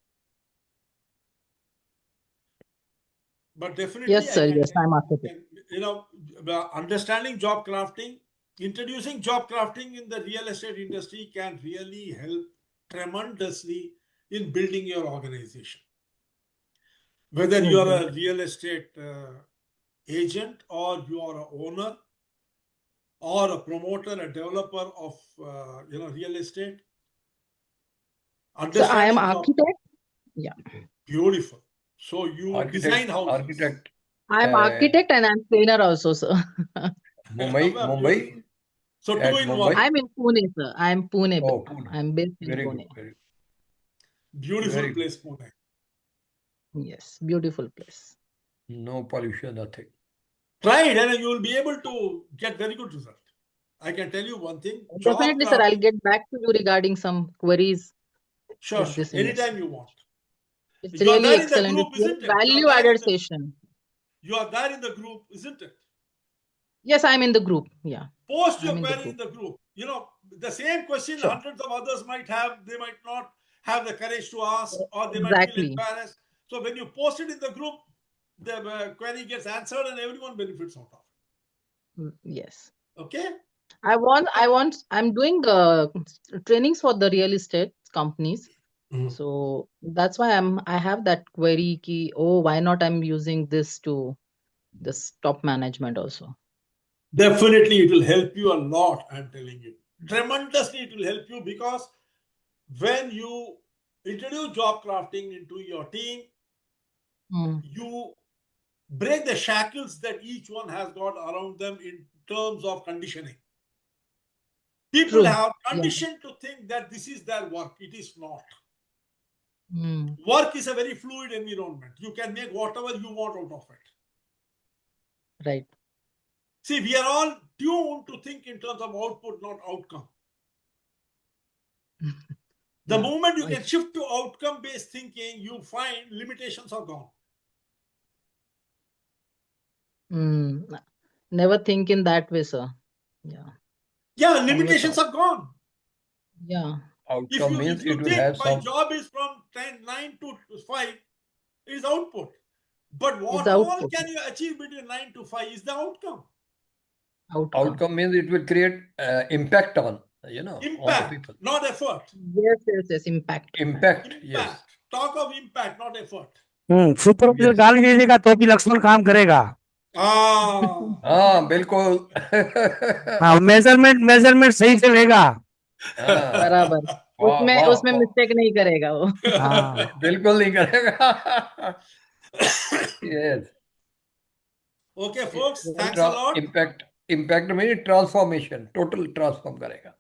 But definitely, Yes, sir. Yes, I'm architect. Understanding job crafting, introducing job crafting in the real estate industry can really help tremendously in building your organization. Whether you are a real estate agent, or you are an owner, or a promoter, a developer of real estate. So I am Understanding job, architect. Yeah. beautiful. So you design houses. Architect. I'm architect and I'm trainer also, sir. Mumbai. So At two in Mumbai? one. I'm in Pune, sir. I'm Pune. Oh, Pune. I'm based in Very Pune. good. Very good. Beautiful Very good. place, Pune. Yes, beautiful place. No pollution, nothing. Try it and you will be able to get very good result. I can tell you one thing. Job Definitely, sir. I'll crafting, get back to you regarding some queries sure, with this industry. anytime you want. It's You are really there in the excellent. group, It's very isn't it? You are value there in added the- session. You are there in the group, isn't it? Yes, I'm in the group. Yeah. Post your I'm in the query group. in the group. The same question Sure. hundreds of others might have. They might not have the courage to ask, or they might feel Exactly. embarrassed. So when you post it in the group, the query gets answered and everyone benefits out of Yes. it. Okay? I'm doing trainings for the real estate companies. So that's why I have that query key. Oh, why not I'm using this to this top management also. Definitely, it will help you a lot. I'm telling you, tremendously, it will help you, because when you introduce job crafting into your team, you break the shackles that each one has got around them in terms of conditioning. People True. have Yeah. conditioned to think that this is their work. It is not. Mm. Work is a very fluid environment. You can make whatever you want out of it. Right. See, we are all tuned to think in terms of output, not outcome. The Yeah. moment you can shift to outcome-based thinking, you find limitations are gone. Never think in that way, sir. Yeah. Yeah, limitations are gone. Yeah. Outcome means If you it will think have my some. job is from 9 to 5, it is output. But what It's all output. can you achieve between 9 to 5 is the outcome. Outcome means it will create impact on, on the Impact, people. not effort. Yes. Impact. Impact, yes. Talk of impact, not effort. Supervisor गाली दे देगा तो भी लक्ष्मण काम करेगा. हाँ बिल्कुल. हाँ, measurement सही से लेगा. बराबर. उसमें मिस्टेक नहीं करेगा वो. हाँ. बिल्कुल नहीं करेगा. Yes. Okay, folks, thanks a lot. Impact means transformation, total transform करेगा.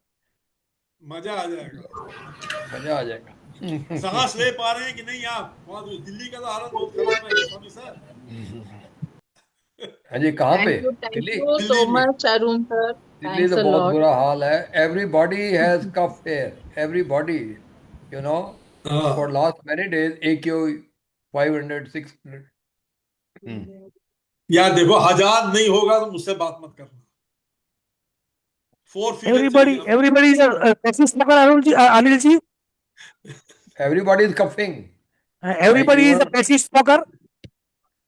मजा आ जाएगा. मजा आ जाएगा. सांस ले पा रहे हैं कि नहीं आप? वहाँ दिल्ली का तो हालत बहुत खराब है स्वामी सर. हाँ जी, कहाँ पे? Thank Delhi. you so much, Arun sir. Delhi Thanks तो a बहुत lot. बुरा हाल है. Everybody has cough here. Everybody, for last many days, AQ 500, 600. यार देखो, 1000 नहीं होगा तो मुझसे बात मत करना. Everybody is a passive smoker, Anil ji. Everybody is coughing. Everybody is a passive smoker.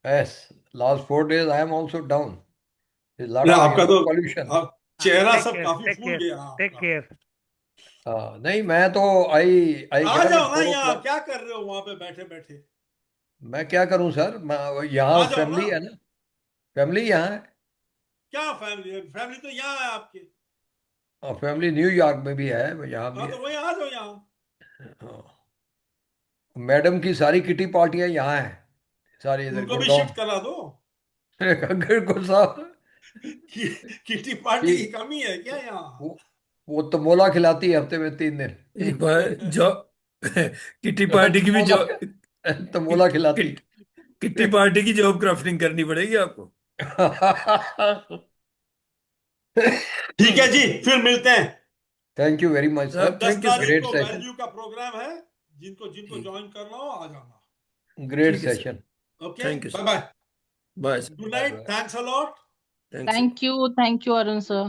Yes, last 4 days I am also down. There's a lot आपका of तो pollution. चेहरा सब काफी फूल गया. Take care. नहीं, मैं तो I आ get up जाओ at ना 4 यहाँ. o'clock. क्या कर रहे हो वहां पे बैठे बैठे? मैं क्या करूं सर? यहाँ आ जाओ फैमिली ना. है ना. फैमिली यहाँ है. क्या फैमिली है? फैमिली तो यहाँ है आपके. फैमिली न्यूयॉर्क में भी है, यहाँ भी हाँ तो है. वहीं आ जाओ यहाँ. मैडम की सारी किटी पार्टियां यहाँ हैं. सारी इधर उनको भी गुड़गांव. शिफ्ट करा दो. किटी पार्टी की कमी है क्या यहाँ? वो तो मोला खिलाती है हफ्ते में 3 दिन. किटी पार्टी की भी जॉब, तो मोला खिलाती. किटी पार्टी की जॉब क्राफ्टिंग करनी पड़ेगी आपको. ठीक है जी, फिर मिलते हैं. Thank you very much sir. 10 तारीख ग्रेट को सेशन. वैल्यू का प्रोग्राम है. जिनको ज्वाइन करना हो आ जाना. Great session. Okay, Thank you, sir. Bye bye. Bye. Good night. Thanks a lot. Thank you, Arun sir.